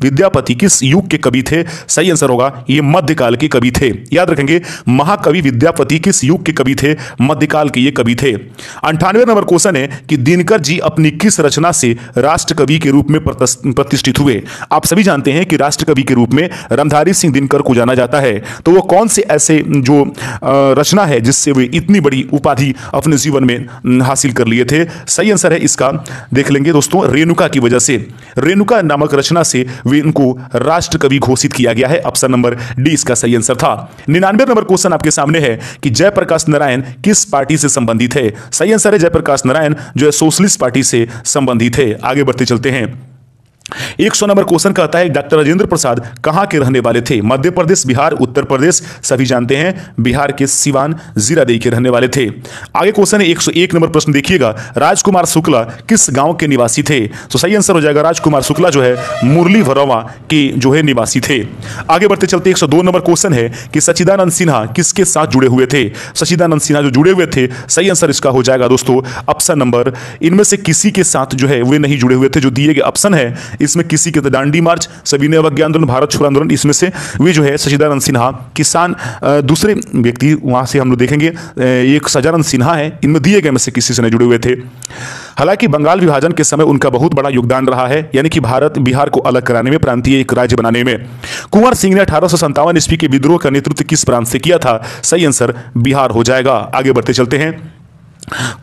विद्यापति किस युग के कवि थे? सही आंसर होगा ये मध्यकाल के कवि थे। याद रखेंगे महाकवि विद्यापति किस युग के कवि थे? मध्यकाल के ये कवि थे। 98 नंबर क्वेश्चन है कि दिनकर जी अपनी किस रचना से राष्ट्रकवि के रूप में प्रतिष्ठित हुए? आप सभी जानते हैं कि राष्ट्रकवि के रूप में रामधारी सिंह दिनकर को जाना जाता है, तो वो कौन से ऐसे जो रचना है जिससे वे इतनी बड़ी उपाधि अपने जीवन में हासिल कर लिए थे? सही आंसर है इसका देख लेंगे दोस्तों, रेणुका की वजह से, रेणुका नामक रचना से वे इनको राष्ट्रकवि घोषित किया गया है। ऑप्शन नंबर डी इसका सही आंसर था। 99 नंबर क्वेश्चन आपके सामने है कि जयप्रकाश नारायण किस पार्टी से संबंधित है? सही आंसर है जयप्रकाश नारायण जो है सोशलिस्ट पार्टी से संबंधित है। आगे बढ़ते चलते हैं। 100 नंबर क्वेश्चन कहता है डॉक्टर राजेंद्र प्रसाद कहां के रहने वाले थे? मध्य प्रदेश, बिहार, उत्तर प्रदेश? सभी जानते हैं बिहार के सिवान जीरादेई के रहने वाले थे। आगे क्वेश्चन है 101 नंबर प्रश्न देखिएगा, राजकुमार शुक्ला किस गांव के निवासी थे? तो सही आंसर हो जाएगा राजकुमार शुक्ला जो है मुरली भरवा के जो है निवासी थे। आगे बढ़ते चलते 102 नंबर क्वेश्चन है कि सच्चिदानंद सिन्हा किसके साथ जुड़े हुए थे? सच्चिदानंद सिन्हा जो जुड़े हुए थे, सही आंसर इसका हो जाएगा दोस्तों ऑप्शन नंबर, इनमें से किसी के साथ जो है वे नहीं जुड़े हुए थे। जो दिए गए ऑप्शन है इसमें किसी के दांडी मार्च, सविनय अवज्ञा आंदोलन, भारत छोड़ो आंदोलन, इसमें से वे जो है सच्चिदानंद सिन्हा, किसान, दूसरे व्यक्ति वहां से हम लोग देखेंगे एक सजानंद सिन्हा है, इनमें दिए गए में से किसी से नहीं जुड़े हुए थे। हालांकि बंगाल विभाजन के समय उनका बहुत बड़ा योगदान रहा है, यानी कि भारत बिहार को अलग कराने में, प्रांतीय एक राज्य बनाने में। कुंवर सिंह ने 1857 ईस्वी के विद्रोह का नेतृत्व किस प्रांत से किया था? सही आंसर बिहार हो जाएगा। आगे बढ़ते चलते हैं।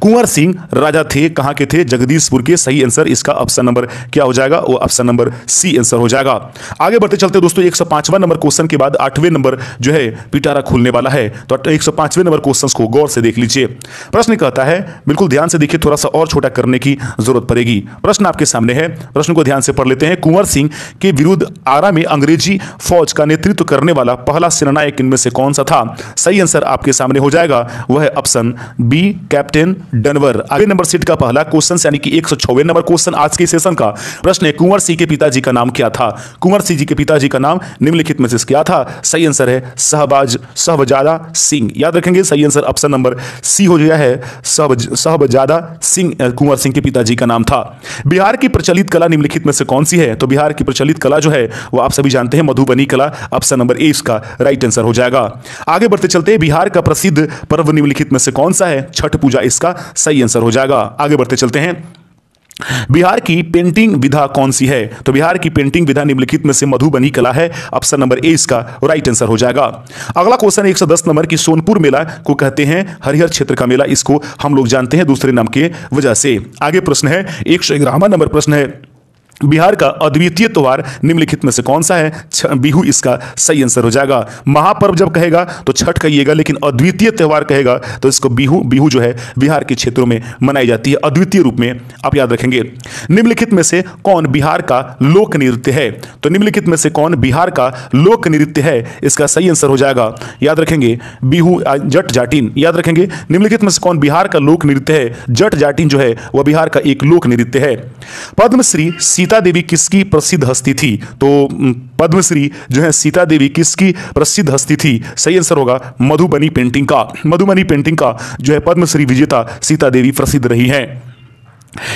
कुंवर सिंह राजा थे कहां के थे? जगदीशपुर के। सही आंसर इसका ऑप्शन नंबर क्या हो जाएगा? वो ऑप्शन नंबर सी आंसर हो जाएगा। आगे बढ़ते चलते दोस्तों 105वां नंबर क्वेश्चन के बाद 8वें नंबर जो है पिटारा खुलने वाला है, तो 105वें नंबर क्वेश्चन को गौर से देख लीजिए। प्रश्न कहता है, बिल्कुल ध्यान से देखिए, थोड़ा सा और छोटा करने की जरूरत पड़ेगी। प्रश्न आपके सामने है, प्रश्न को ध्यान से पढ़ लेते हैं। कुंवर सिंह के विरुद्ध आरा में अंग्रेजी फौज का नेतृत्व करने वाला पहला सेनानायक इनमें से कौन सा था? सही आंसर आपके सामने हो जाएगा, वह है ऑप्शन बी कैप्टन डनवर। आगे नंबर सेट का पहला क्वेश्चन यानी कि 106वें नंबर क्वेश्चन आज के सेशन का प्रश्न है, कुंवर सिंह के पिताजी का नाम क्या था? कुंवर सिंह जी के पिताजी का नाम निम्नलिखित में से क्या था? सही आंसर है सहबजादा सिंह। याद रखेंगे सही आंसर ऑप्शन नंबर सी हो गया है, सहबजादा सिंह कुंवर सिंह के पिताजी का नाम था। बिहार की प्रचलित कला निम्नलिखित में से कौन सी है? तो बिहार की प्रचलित कला जो है वो आप सभी जानते हैं मधुबनी कला। ऑप्शन नंबर ए इसका राइट आंसर हो जाएगा। आगे बढ़ते चलते हैं, बिहार का प्रसिद्ध पर्व निम्नलिखित में से कौन सा है? छठ पूजा इसका सही आंसर हो जाएगा। आगे बढ़ते चलते हैं, बिहार की पेंटिंग विधा कौन सी है? तो बिहार की पेंटिंग विधा निम्नलिखित में से मधुबनी कला है। ऑप्शन नंबर ए इसका राइट आंसर हो जाएगा। अगला क्वेश्चन 110 नंबर की सोनपुर मेला को कहते हैं हरिहर क्षेत्र का मेला, इसको हम लोग जानते हैं दूसरे नाम के वजह से। आगे प्रश्न है 111वां नंबर प्रश्न है, बिहार का अद्वितीय त्योहार निम्नलिखित में से कौन सा है? बिहू इसका सही आंसर हो जाएगा। महापर्व जब कहेगा तो छठ कहिएगा, लेकिन अद्वितीय त्योहार कहेगा तो इसको बिहू जो है बिहार के क्षेत्रों में मनाई जाती है अद्वितीय रूप में, आप याद रखेंगे। निम्नलिखित में से कौन बिहार का लोक नृत्य है? तो निम्नलिखित में से कौन बिहार का लोक नृत्य है? इसका सही आंसर हो जाएगा, याद रखेंगे बिहू जट जाटिन। याद रखेंगे निम्नलिखित में से कौन बिहार का लोक नृत्य है? जट जाटिन जो है वह बिहार का एक लोक नृत्य है। पद्मश्री सीता देवी किसकी प्रसिद्ध हस्ती थी? तो पद्मश्री जो है सीता देवी किसकी प्रसिद्ध हस्ती थी? सही आंसर होगा मधुबनी पेंटिंग का। मधुबनी पेंटिंग का जो है पद्मश्री विजेता सीता देवी प्रसिद्ध रही है।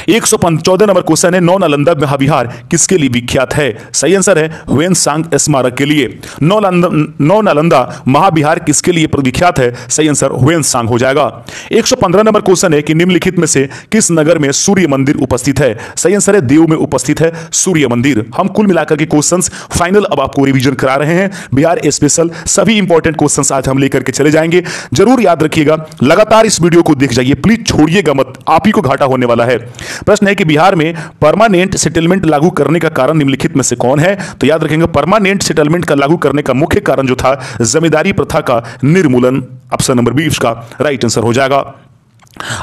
114 नंबर क्वेश्चन है, नौ नालंदा महाविहार किसके लिए विख्यात है? सही आंसर है ह्वेनसांग स्मारक के लिए। नौ नालंदा महाविहार किसके लिए विख्यात है? सही आंसर ह्वेनसांग हो जाएगा। 115 नंबर क्वेश्चन है कि निम्नलिखित में से किस नगर में सूर्य मंदिर उपस्थित है? सही आंसर है देव में उपस्थित है सूर्य मंदिर। हम कुल मिलाकर के क्वेश्चंस फाइनल अब आपको रिवीजन करा रहे हैं, बिहार स्पेशल सभी इंपॉर्टेंट क्वेश्चंस आज हम लेकर के चले जाएंगे। जरूर याद रखिएगा, लगातार इस वीडियो को देख जाइए, प्लीज छोड़िएगा मत, आप ही को घाटा होने वाला है। प्रश्न है कि बिहार में परमानेंट सेटलमेंट लागू करने का कारण निम्नलिखित में से कौन है? तो याद रखेंगे परमानेंट सेटलमेंट का लागू करने का मुख्य कारण जो था जमींदारी प्रथा का निर्मूलन। ऑप्शन नंबर बी इसका राइट आंसर हो जाएगा।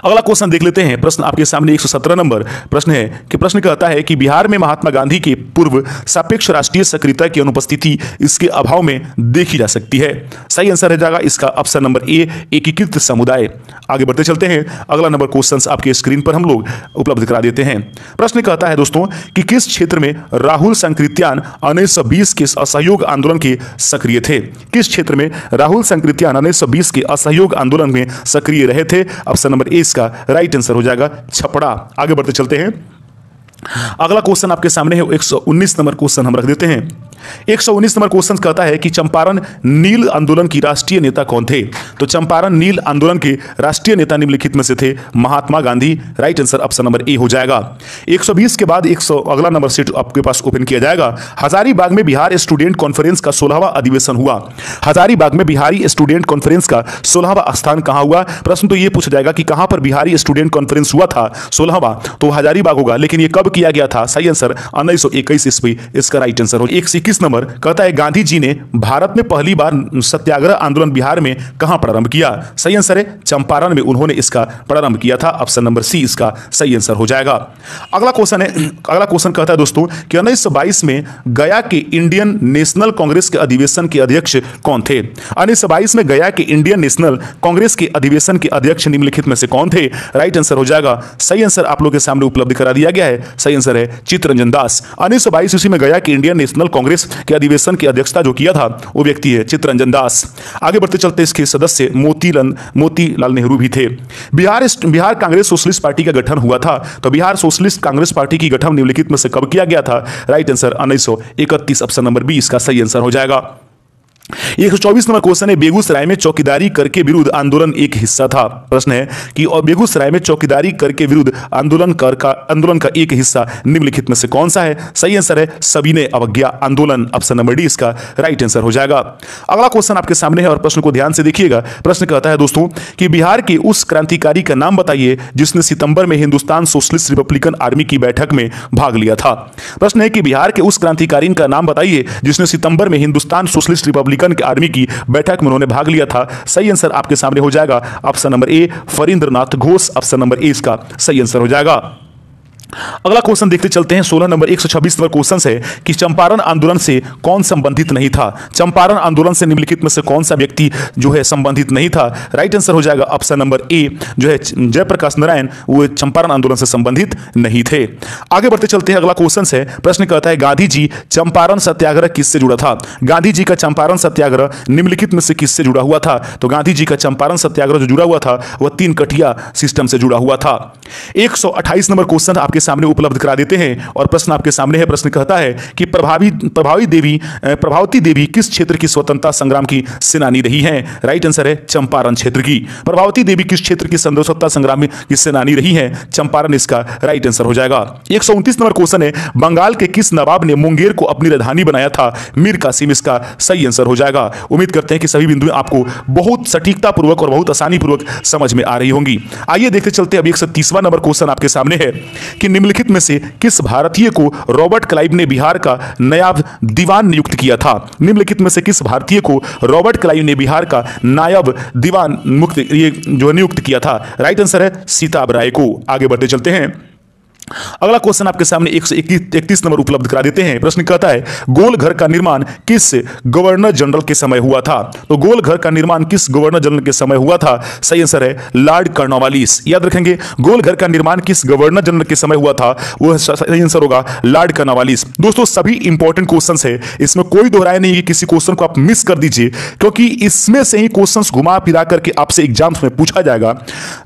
अगला क्वेश्चन देख लेते हैं। प्रश्न आपके सामने 117 नंबर प्रश्न है कि प्रश्न कहता है कि बिहार में महात्मा गांधी के पूर्व सापेक्ष राष्ट्रीय सक्रियता की अनुपस्थिति इसके अभाव में देखी जा सकती है। सही आंसर हो जाएगा इसका ऑप्शन नंबर ए एकीकृत समुदाय। आगे बढ़ते चलते हैं, अगला नंबर क्वेश्चन आपके स्क्रीन पर हम लोग उपलब्ध करा देते हैं। प्रश्न कहता है दोस्तों कि किस क्षेत्र में राहुल संकृत्यान 1920 के असहयोग आंदोलन के सक्रिय थे? किस क्षेत्र में राहुल संकृत्यान 1920 के असहयोग आंदोलन में सक्रिय रहे थे? ऑप्शन नंबर ए इसका राइट आंसर हो जाएगा छपरा। आगे बढ़ते चलते हैं। अगला क्वेश्चन आपके सामने है 119 नंबर क्वेश्चन हम रख देते हैं। 119 नंबर क्वेश्चन कहता है कि चंपारण नील आंदोलन की राष्ट्रीय नेता कौन थे? तो चंपारण नील आंदोलन के राष्ट्रीय नेता निम्नलिखित में से थे Mahatma Gandhi. Right answer option number A हो जाएगा। 120 के बाद 100 अगला नंबर सेट आपके पास ओपन किया जाएगा। हजारीबाग में बिहार स्टूडेंट कॉन्फ्रेंस का 16वां अधिवेशन हुआ। हजारीबाग में बिहारी स्टूडेंट कॉन्फ्रेंस का 16वां स्थान कहां हुआ? प्रश्न तो ये पूछा जाएगा कि कहां पर बिहारी स्टूडेंट कॉन्फ्रेंस हुआ था 16वां, तो हजारीबाग होगा, लेकिन ये कब किया गया था? सही आंसर 1921 ईस्वी इसका राइट आंसर हो। 121 नंबर कहता है गांधी जी ने भारत में पहली बार सत्याग्रह आंदोलन बिहार में कहां प्रारंभ किया? सही आंसर है चंपारण में उन्होंने इसका प्रारंभ किया था। ऑप्शन नंबर सी इसका सही आंसर हो जाएगा। अगला क्वेश्चन कहता है दोस्तों कि 1922 में गया के इंडियन नेशनल कांग्रेस के अधिवेशन के अध्यक्ष कौन थे? 1922 में गया के इंडियन नेशनल कांग्रेस के अधिवेशन के अध्यक्ष निम्नलिखित में से कौन थे? राइट आंसर हो जाएगा। सही आंसर आप लोगों के सामने उपलब्ध करा दिया गया है। सही आंसर है चित्तरंजन दास। 1922 ईस्वी में गया कि इंडियन नेशनल कांग्रेस के अधिवेशन की अध्यक्षता जो किया था वो व्यक्ति है चित्तरंजन दास। आगे बढ़ते चलते इसके सदस्य मोतीलाल नेहरू भी थे। बिहार कांग्रेस सोशलिस्ट पार्टी का गठन हुआ था, तो बिहार सोशलिस्ट कांग्रेस पार्टी की गठन निम्नलिखित में से कब किया गया था? Right answer 1931 option number B इसका सही आंसर हो जाएगा। 124 नंबर क्वेश्चन है बेगूसराय में चौकीदारी करके विरुद्ध आंदोलन एक हिस्सा था। प्रश्न है कि और बेगूसराय में चौकीदारी करके विरुद्ध आंदोलन का एक हिस्सा निम्नलिखित में से कौन सा है? सही आंसर है सविनय अवज्ञा आंदोलन। ऑप्शन नंबर डी इसका राइट आंसर हो जाएगा। अगला क्वेश्चन आपके सामने है और प्रश्न को ध्यान से देखिएगा। प्रश्न कहता है दोस्तों कि बिहार के उस क्रांतिकारी का नाम बताइए जिसने सितंबर में हिंदुस्तान सोशलिस्ट रिपब्लिकन आर्मी की बैठक में भाग लिया था। प्रश्न है कि बिहार के उस क्रांतिकारी का नाम बताइए जिसने सितंबर में हिंदुस्तान सोशलिस्ट रिपब्लिकन के आर्मी की बैठक में उन्होंने भाग लिया था। सही आंसर आपके सामने हो जाएगा option number A Phanindranath Ghosh. Option number A इसका सही आंसर हो जाएगा। अगला क्वेश्चन देखते चलते हैं। 16 नंबर 126 नंबर क्वेश्चन है कि चंपारण आंदोलन से कौन संबंधित नहीं था? चंपारण आंदोलन से निम्नलिखित में से कौन सा व्यक्ति जो है संबंधित नहीं था? राइट आंसर हो जाएगा ऑप्शन नंबर ए जो है जयप्रकाश नारायण, वो चंपारण आंदोलन से संबंधित नहीं थे। आगे बढ़ते चलते हैं। अगला क्वेश्चन है, प्रश्न कहता है गांधी जी चंपारण सत्याग्रह किससे जुड़ा था? गांधी जी का चंपारण सत्याग्रह निम्नलिखित में से किससे जुड़ा हुआ था? तो गांधी जी का चंपारण सत्याग्रह जो जुड़ा हुआ था वह 3 कटिया सिस्टम से जुड़ा हुआ था। 128 नंबर क्वेश्चन आपके सामने उपलब्ध करा देते हैं और प्रश्न आपके सामने है। प्रश्न कहता है कि प्रभावती देवी किस क्षेत्र की स्वतंत्रता संग्राम की सेनानी रही हैं? राइट आंसर है चंपारण क्षेत्र की। प्रभावती देवी किस क्षेत्र की स्वतंत्रता संग्राम की सेनानी रही हैं? चंपारण इसका राइट आंसर हो जाएगा। 129 नंबर क्वेश्चन है बंगाल के किस नवाब ने मुंगेर को अपनी राजधानी बनाया था? मीर कासिम इसका सही आंसर हो जाएगा। उम्मीद करते हैं कि सभी बिंदुएं आपको बहुत सटीकता पूर्वक और बहुत आसानी पूर्वक समझ में आ रही होंगी। आइए देखते चलते। अब 130वां नंबर क्वेश्चन आपके सामने है कि निम्नलिखित में से किस भारतीय को रॉबर्ट क्लाइव ने बिहार का नायब दीवान नियुक्त किया था? निम्नलिखित में से किस भारतीय को रॉबर्ट क्लाइव ने बिहार का नायब दीवान नियुक्त किया था? राइट आंसर है सीताब राय को। आगे बढ़ते चलते हैं। अगला क्वेश्चन आपके सामने 131 नंबर उपलब्ध करा देते हैं। प्रश्न कहता है गोल घर का निर्माण किस गवर्नर जनरल के समय हुआ था? तो गोल घर का निर्माण किस गवर्नर जनरल के समय हुआ था? सही आंसर है लॉर्ड कॉर्नवालिस। याद रखेंगे गोल घर का निर्माण किस गवर्नर जनरल के समय हुआ था, वह सही आंसर होगा लॉर्ड कॉर्नवालिस। दोस्तों सभी इंपॉर्टेंट क्वेश्चन है, इसमें कोई दोहराया नहीं है। किसी क्वेश्चन को आप मिस कर दीजिए क्योंकि इसमें से ही क्वेश्चन घुमा फिरा करके आपसे एग्जाम्स में पूछा जाएगा।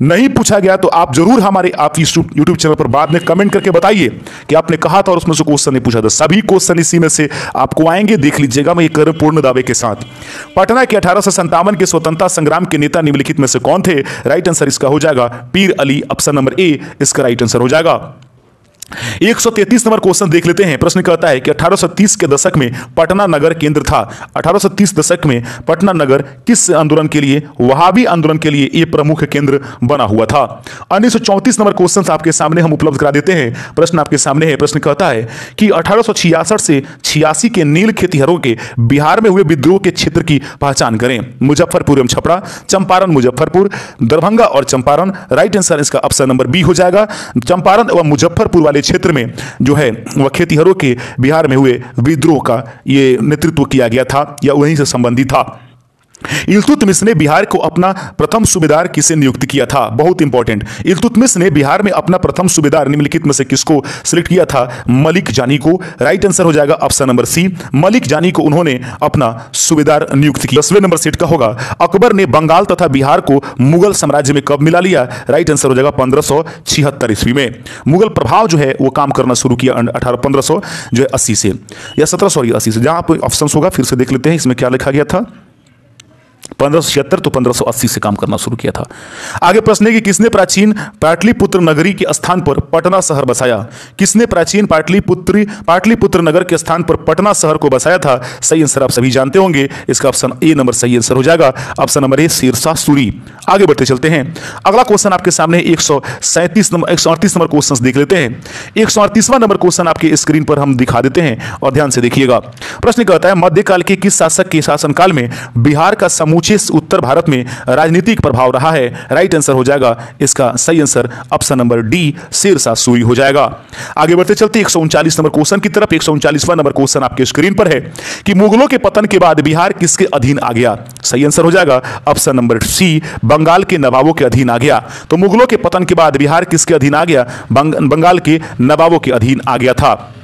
नहीं पूछा गया तो आप जरूर हमारे यूट्यूब चैनल पर बाद में कमेंट करके बताइए कि आपने कहा था और उसमें से क्वेश्चन नहीं पूछा था। सभी क्वेश्चन इसी में से आपको आएंगे, देख लीजिएगा। मैं ये कर पूर्ण दावे के साथ। पटना के 1857 के स्वतंत्रता संग्राम के नेता निम्नलिखित में से कौन थे? राइट आंसर इसका हो जाएगा पीर अली। ऑप्शन नंबर ए इसका राइट आंसर हो जाएगा। 133 नंबर क्वेश्चन देख लेते हैं। प्रश्न कहता है कि 1830 के दशक में पटना नगर केंद्र था। 1830 दशक में पटना नगर किस आंदोलन के लिए? वहाबी आंदोलन के लिए यह प्रमुख केंद्र बना हुआ था। 1934 नंबर क्वेश्चन आपके सामने हम उपलब्ध करा देते हैं। प्रश्न आपके सामने है। प्रश्न कहता है कि 1866 से 86 के नील खेतिहरों के बिहार में हुए विद्रोह के क्षेत्र की पहचान करें। मुजफ्फरपुर एवं छपरा, चंपारण, मुजफ्फरपुर, दरभंगा और चंपारण। राइट आंसर इसका ऑप्शन नंबर बी हो जाएगा। चंपारण एवं मुजफ्फरपुर वाले क्षेत्र में जो है वह खेतिहरों के बिहार में हुए विद्रोह का ये नेतृत्व किया गया था या वहीं से संबंधित था। इल्तुतमिश ने बिहार को अपना प्रथम सूबेदार किसे नियुक्त किया था? बहुत इंपॉर्टेंट। इल्तुतमिश ने बिहार में अपना प्रथम सूबेदार निम्नलिखित में से किसको सिलेक्ट किया था? मलिक जानी को। राइट आंसर हो जाएगा ऑप्शन नंबर सी, मलिक जानी को उन्होंने अपना सूबेदार नियुक्त किया। 10वें नंबर सेट का होगा, अकबर ने बंगाल तथा बिहार को मुगल साम्राज्य में कब मिला लिया? राइट आंसर हो जाएगा 1576 ईस्वी में। मुगल प्रभाव जो है वो काम करना शुरू किया 1580 से या 1780 से, जहां पर ऑप्शन होगा फिर से देख लेते हैं इसमें क्या लिखा गया था। 1576 तो 1580 से काम करना शुरू किया था। आगे प्रश्न है कि किसने प्राचीन पाटलिपुत्र नगरी के स्थान पर पटना शहर बसाया? किसने प्राचीन पाटलिपुत्र नगर के स्थान पर पटना शहर को बसाया था? सही आंसर आप सभी जानते होंगे, इसका ऑप्शन ए नंबर सही आंसर हो जाएगा। Option number A Sher Shah Suri. आगे बढ़ते चलते हैं, अगला क्वेश्चन आपके सामने 138 नंबर क्वेश्चन देख लेते हैं। 138वां नंबर क्वेश्चन आपके स्क्रीन पर हम दिखा देते हैं और ध्यान से देखिएगा। प्रश्न कहता है, मध्यकाल के किस शासक के शासनकाल में बिहार का समूचे उत्तर भारत में राजनीतिक प्रभाव रहा है? राइट आंसर हो जाएगा इसका सही answer option number D Sher Shah Suri हो जाएगा। आगे बढ़ते चलते 139 नंबर क्वेश्चन की तरफ। 139वां नंबर क्वेश्चन आपके स्क्रीन पर है कि मुगलों के पतन के बाद बिहार किसके अधीन आ गया? सही आंसर हो जाएगा ऑप्शन नंबर सी, बंगाल के नवाबों के अधीन आ गया। तो मुगलों के पतन के बाद बिहार किसके अधीन आ गया? बंगाल के नवाबों के अधीन आ गया था।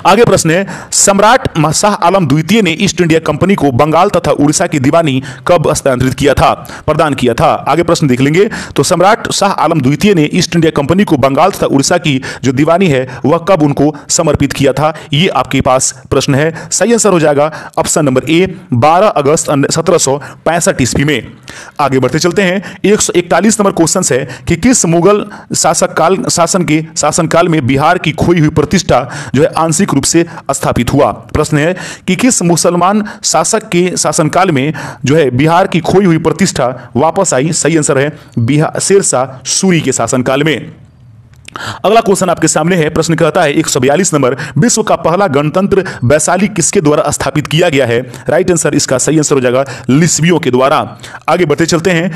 आगे प्रश्न है, सम्राट शाह आलम द्वितीय ने ईस्ट इंडिया कंपनी को बंगाल तथा उड़ीसा की दीवानी कब हस्तांतरित किया था, प्रदान किया था? आगे प्रश्न देख लेंगे। तो सम्राट शाह आलम द्वितीय ने ईस्ट इंडिया कंपनी को बंगाल तथा उड़ीसा की जो दीवानी है वह कब उनको समर्पित किया था? ये आपके पास प्रश्न है। सही आंसर हो जाएगा ऑप्शन नंबर ए 12 अगस्त 1765 ईस्वी में। आगे बढ़ते चलते हैं, 141 नंबर क्वेश्चन है कि किस मुगल शासनकाल में बिहार की खोई हुई प्रतिष्ठा जो है आंशिक रूप से स्थापित हुआ? प्रश्न है कि किस मुसलमान शासक के शासनकाल में जो है बिहार की खोई हुई प्रतिष्ठा वापस आई? सही आंसर है शेरशाह सूरी के शासनकाल में। अगला क्वेश्चन आपके सामने है। प्रश्न कहता है 142 नंबर, विश्व का पहला गणतंत्र वैशाली किसके द्वारा स्थापित किया गया है? राइट आंसर इसका सही आंसर हो जाएगा लिस्बियों के द्वारा। आगे बढ़ते चलते हैं,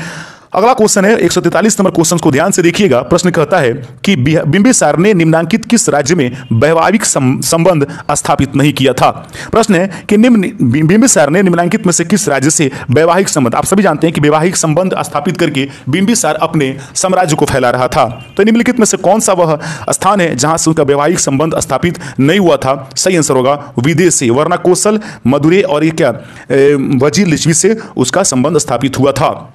अगला क्वेश्चन है 143 नंबर क्वेश्चन को ध्यान से देखिएगा। प्रश्न कहता है कि बिंबिसार ने निम्नांकित किस राज्य में वैवाहिक संबंध स्थापित नहीं किया था? प्रश्न है कि बिंबिसार ने निम्नांकित में से किस राज्य से वैवाहिक संबंध, आप सभी जानते हैं कि वैवाहिक संबंध स्थापित करके बिंबिसार अपने साम्राज्य को फैला रहा था। तो निम्नलिखित में से कौन सा वह स्थान है जहां से उनका वैवाहिक संबंध स्थापित नहीं हुआ था? सही आंसर होगा विदेश से, वरना कौशल, मदुरै और ये क्या वजीर लिच्छवी से उसका संबंध स्थापित हुआ था।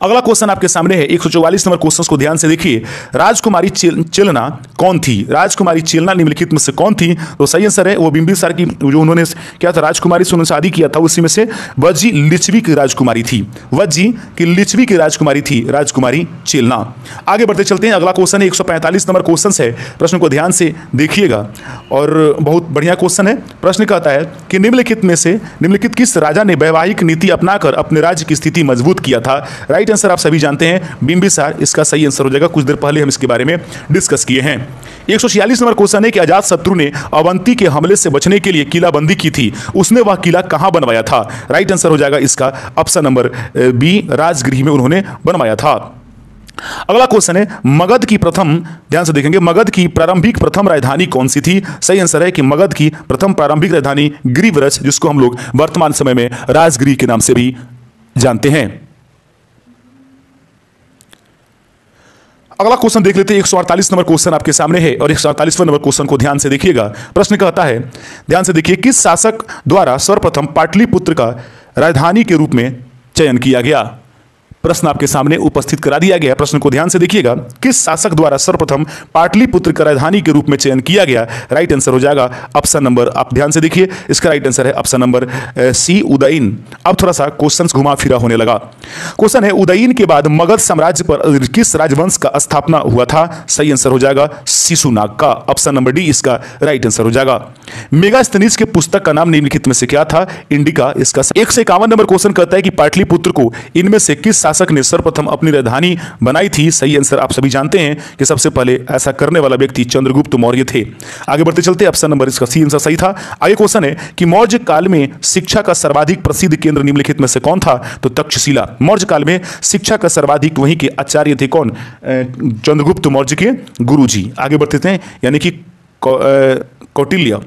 अगला क्वेश्चन आपके सामने है 144 नंबर क्वेश्चन को ध्यान से देखिए। राजकुमारी चेलना कौन थी? राजकुमारी चेलना निम्नलिखित में से कौन थी? तो सही आंसर है वो बिंबिसार की जो उन्होंने क्या था राजकुमारी से उन्होंने शादी किया था, उसी में से वज्जी लिच्छवी की राजकुमारी थी। वज्जी की लिच्छवी की राजकुमारी थी राजकुमारी चेलना। आगे बढ़ते चलते हैं, अगला क्वेश्चन है 145 नंबर क्वेश्चन है। प्रश्न को ध्यान से देखिएगा और बहुत बढ़िया क्वेश्चन है। प्रश्न कहता है कि निम्नलिखित किस राजा ने वैवाहिक नीति अपनाकर अपने राज्य की स्थिति मजबूत किया था? राइट आंसर आप सभी जानते हैं बिंबिसार, इसका सही आंसर हो जाएगा। कुछ देर पहले हम इसके बारे में डिस्कस किए हैं। 146 नंबर क्वेश्चन है कि अजात शत्रु ने अवंती के हमले से बचने के लिए किलाबंदी की थी, उसने वह किला कहां बनवाया था? राइट आंसर हो जाएगा इसका ऑप्शन नंबर बी राजगृह में उन्होंने बनवाया था। अगला क्वेश्चन है मगध की प्रथम, ध्यान से देखेंगे, मगध की प्रारंभिक प्रथम राजधानी कौन सी थी? सही आंसर है कि मगध की प्रथम प्रारंभिक राजधानी गिरिव्रज, जिसको हम लोग वर्तमान समय में राजगृह के नाम से भी जानते हैं। अगला क्वेश्चन देख लेते हैं 148 नंबर क्वेश्चन आपके सामने है और 148वें नंबर क्वेश्चन को ध्यान से देखिएगा। प्रश्न कहता है, ध्यान से देखिए, किस शासक द्वारा सर्वप्रथम पाटलिपुत्र का राजधानी के रूप में चयन किया गया? प्रश्न आपके सामने उपस्थित करा दिया गया। प्रश्न को ध्यान से देखिएगा, किस शासक द्वारा सर्वप्रथम पाटलिपुत्र का राजधानी के रूप में चयन किया गया? राइट आंसर हो जाएगा ऑप्शन नंबर, आप ध्यान से देखिए, इसका राइट आंसर है ऑप्शन नंबर सी उदयन। अब थोड़ा सा क्वेश्चन घुमा फिरा होने लगा। क्वेश्चन है उदयन के बाद मगध साम्राज्य पर किस राजवंश का स्थापना हुआ था? सही आंसर हो जाएगा शिशुनाग का, ऑप्शन नंबर डी इसका राइट आंसर हो जाएगा। मेगास्थनीज के पुस्तक का नाम निम्नलिखित में से क्या था? इंडिका, इसका 151 नंबर क्वेश्चन कहता है कि पाटलिपुत्र को इनमें से किस शासक ने सर्वप्रथम अपनी राजधानी बनाई थी? सही आंसर आप सभी जानते हैं कि सबसे पहले ऐसा करने वाला व्यक्ति चंद्रगुप्त मौर्य थे। आगे बढ़ते चलते, ऑप्शन नंबर इसका सी आंसर सही था। आगे क्वेश्चन है कि मौर्य काल में शिक्षा का सर्वाधिक प्रसिद्ध केंद्र निम्नलिखित में से कौन था? तो तक्षशिला। मौर्य काल में शिक्षा का सर्वाधिक वहीं के आचार्य थे कौन? चंद्रगुप्त मौर्य के गुरुजी। आगे बढ़ते थे, यानी कि कौटिल्य।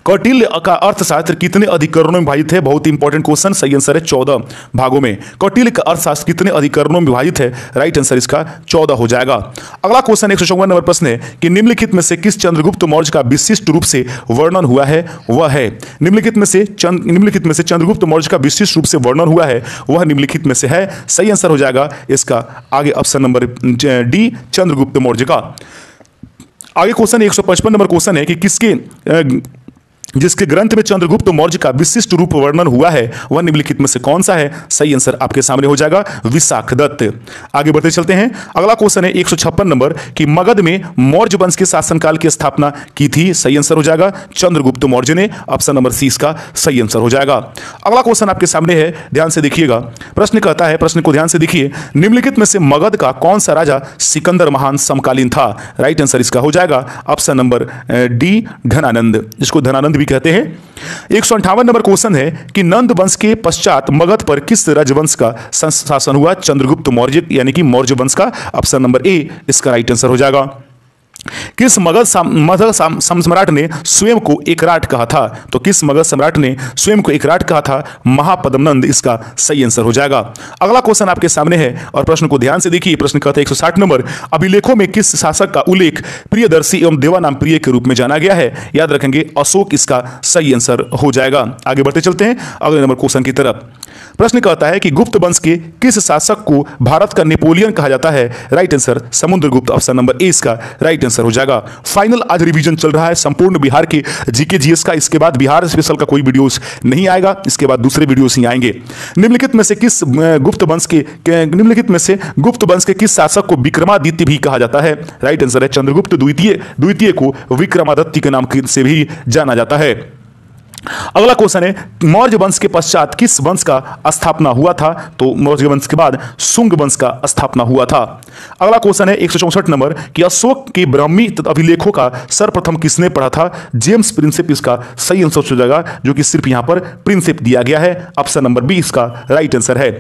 कौटिल्य का अर्थशास्त्र कितने अधिकरणों में विभाजित है? बहुत इंपॉर्टेंट क्वेश्चन। सही आंसर है 14 भागों में। कौटिल्य का अर्थशास्त्र कितने अधिकरणों में विभाजित है? राइट आंसर इसका 14 हो जाएगा। अगला क्वेश्चन 154 नंबर प्रश्न है कि निम्नलिखित में से किस चंद्रगुप्त मौर्य का विशिष्ट रूप से वर्णन हुआ है? वह है निम्नलिखित में से चंद्रगुप्त मौर्य का विशिष्ट रूप से वर्णन हुआ है, वह निम्नलिखित में से है। सही आंसर हो जाएगा इसका आगे option number D, Chandragupta Maurya का। आगे क्वेश्चन 155 नंबर क्वेश्चन है कि जिसके ग्रंथ में चंद्रगुप्त मौर्य का विशिष्ट रूप वर्णन हुआ है, वह निम्नलिखित में से कौन सा है? सही आंसर आपके सामने हो जाएगा विशाखदत्त। आगे बढ़ते चलते हैं। अगला क्वेश्चन है 156 नंबर कि मगध में मौर्य वंश के शासनकाल की स्थापना की थी। सही आंसर हो जाएगा चंद्रगुप्त मौर्य ने। ऑप्शन नंबर सी इसका सही आंसर हो जाएगा। अगला क्वेश्चन आपके सामने है, ध्यान से देखिएगा। प्रश्न कहता है, प्रश्न को ध्यान से देखिए, निम्नलिखित में से मगध का कौन सा राजा सिकंदर महान समकालीन था? राइट आंसर इसका हो जाएगा ऑप्शन नंबर डी, धनानंद, जिसको धनानंद भी कहते हैं। 158 नंबर क्वेश्चन है कि नंद वंश के पश्चात मगध पर किस राजवंश का शासन हुआ? चंद्रगुप्त मौर्य यानी कि मौर्य वंश का। ऑप्शन नंबर ए इसका राइट आंसर हो जाएगा। किस मगध सम्राट ने स्वयं को एकराट कहा था? तो किस मगध सम्राट ने स्वयं को एकराट कहा था? महापद्मनंद इसका सही आंसर हो जाएगा। अगला क्वेश्चन आपके सामने है और प्रश्न को ध्यान से देखिए। प्रश्न कहता है 160 नंबर, अभिलेखों में किस शासक का उल्लेख प्रियदर्शी एवं देवानाम प्रिय के रूप में जाना गया है? याद रखेंगे अशोक इसका सही आंसर हो जाएगा। आगे बढ़ते चलते हैं अगले नंबर क्वेश्चन की तरफ। प्रश्न कहता है कि गुप्त वंश के किस शासक को भारत का नेपोलियन कहा जाता है? Right answer Samudragupta. Option number A इसका राइट आंसर हो जाएगा। फाइनल आज रिवीजन चल रहा है संपूर्ण बिहार के जीके जीएस का। इसके बाद बिहार स्पेशल का कोई वीडियोस नहीं आएगा, इसके बाद दूसरे वीडियोस ही आएंगे। निम्नलिखित में से गुप्त वंश के किस शासक को विक्रमादित्य भी कहा जाता है? राइट आंसर है चंद्रगुप्त द्वितीय को विक्रमादित्य के नाम से भी जाना जाता है। अगला क्वेश्चन है, मौर्य वंश के पश्चात किस वंश का स्थापना हुआ था? तो मौर्य वंश के बाद शुंग वंश का स्थापना हुआ था। अगला क्वेश्चन है 164 नंबर कि अशोक के ब्राह्मी अभिलेखों का सर्वप्रथम किसने पढ़ा था? जेम्स प्रिंसेप इसका सही आंसर हो जाएगा, जो कि सिर्फ यहां पर प्रिंसेप दिया गया है। ऑप्शन नंबर बी इसका राइट आंसर है।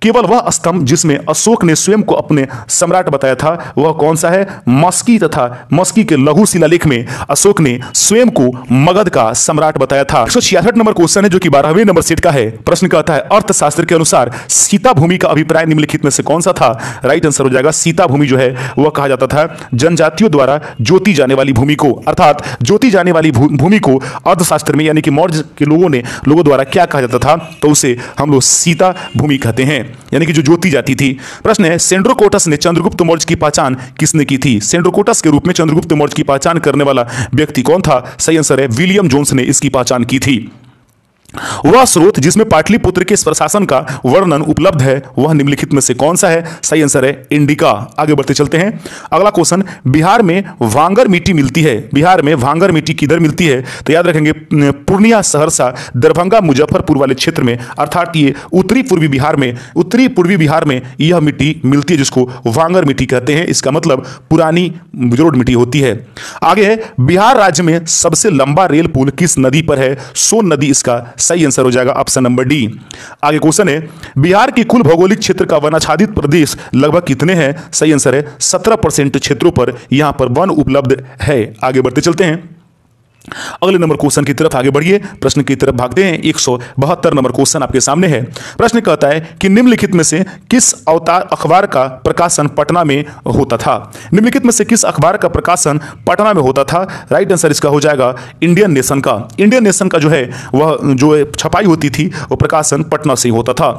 केवल वह स्तंभ जिसमें अशोक ने स्वयं को अपने सम्राट बताया था वह कौन सा है? मस्की तथा मस्की के लघु शिलालेख में अशोक ने स्वयं को मगध का सम्राट बताया था। 166 नंबर क्वेश्चन है जो कि 12वें नंबर सेट का है। प्रश्न कहता है, अर्थशास्त्र के अनुसार सीता भूमि का अभिप्राय निम्नलिखित में से कौन सा था? राइट आंसर हो जाएगा सीता भूमि जो है वह कहा जाता था जनजातियों द्वारा जोती जाने वाली भूमि को, अर्थात जोती जाने वाली भूमि को अर्थशास्त्र में यानी कि मौर्य के लोगों द्वारा क्या कहा जाता था? तो उसे हम लोग सीता भूमि कहते हैं, यानी कि जो जोती जाती थी। प्रश्न है, सेंड्रोकोटस ने चंद्रगुप्त मौर्य की पहचान किसने की थी? सेंड्रोकोटस के रूप में चंद्रगुप्त मौर्य की पहचान करने वाला व्यक्ति कौन था? सही आंसर है विलियम जोन्स ने इसकी पहचान की थी। वह स्रोत जिसमें पाटलिपुत्र के प्रशासन का वर्णन उपलब्ध है वह निम्नलिखित में से कौन सा है? सही आंसर है इंडिका। आगे बढ़ते चलते हैं। अगला क्वेश्चन, बिहार में भांगर मिट्टी मिलती है, बिहार में भांगर मिट्टी किधर मिलती है? तो याद रखेंगे पूर्णिया, सहरसा, दरभंगा, मुजफ्फरपुर वाले क्षेत्र में, अर्थात ये उत्तरी पूर्वी बिहार में यह मिट्टी मिलती है जिसको भांगर मिट्टी कहते हैं। इसका मतलब पुरानी रोड मिट्टी होती है। आगे है, बिहार राज्य में सबसे लंबा रेल पुल किस नदी पर है? सोन नदी इसका सही आंसर हो जाएगा, ऑप्शन नंबर डी। आगे क्वेश्चन है, बिहार की कुल भौगोलिक क्षेत्र का वनाच्छादित प्रदेश लगभग कितने हैं? सही आंसर है 17% क्षेत्रों पर यहां पर वन उपलब्ध है। आगे बढ़ते चलते हैं अगले नंबर क्वेश्चन की तरफ आगे बढ़िए, प्रश्न की तरफ भागते हैं। 172 नंबर क्वेश्चन आपके सामने है। प्रश्न कहता है कि निम्नलिखित में से किस अवतार अखबार का प्रकाशन पटना में होता था? निम्नलिखित में से किस अखबार का प्रकाशन पटना में होता था? राइट आंसर इसका हो जाएगा इंडियन नेशन का। इंडियन नेशन का जो है वह जो छपाई होती थी वो प्रकाशन पटना से ही होता था।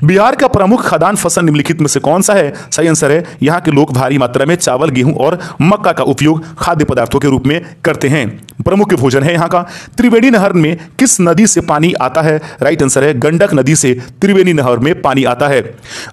बिहार का प्रमुख खाद्यान्न फसल निम्नलिखित में से कौन सा है? सही आंसर है यहाँ के लोग भारी मात्रा में चावल, गेहूं और मक्का का उपयोग खाद्य पदार्थों के रूप में करते हैं। प्रमुख भोजन है यहाँ का। त्रिवेणी नहर में किस नदी से पानी आता है? राइट आंसर है गंडक नदी से त्रिवेणी नहर में पानी आता है।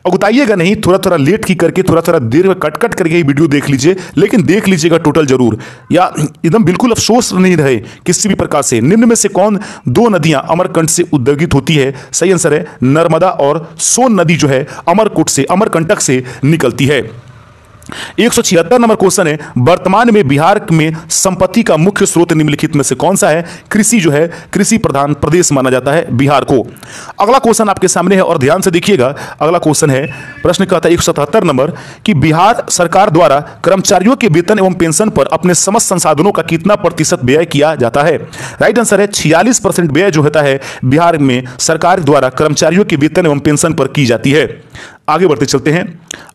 उगताइएगा नहीं, थोड़ा लेट की करके थोड़ा देर में कट करके ये वीडियो देख लीजिए, लेकिन देख लीजिएगा टोटल जरूर, या एकदम बिल्कुल अफसोस नहीं रहे किसी भी प्रकार से। निम्न में से कौन दो नदियां अमरकंटक से उद्गीत होती है? सही आंसर है नर्मदा और सोन नदी जो है अमरकंटक से निकलती है। 176 नंबर क्वेश्चन है, वर्तमान में बिहार में संपत्ति का मुख्य स्रोत निम्नलिखित में से कौन सा है? कृषि जो है, कृषि प्रधान प्रदेश माना जाता है बिहार को। अगला क्वेश्चन आपके सामने है और ध्यान से देखिएगा। अगला क्वेश्चन है, प्रश्न कहता है 177 नंबर कि बिहार सरकार द्वारा कर्मचारियों के वेतन एवं पेंशन पर अपने समस्त संसाधनों का कितना प्रतिशत व्यय किया जाता है? राइट आंसर है 46% व्यय जो होता है बिहार में सरकार द्वारा कर्मचारियों के वेतन एवं पेंशन पर की जाती है। आगे बढ़ते चलते हैं।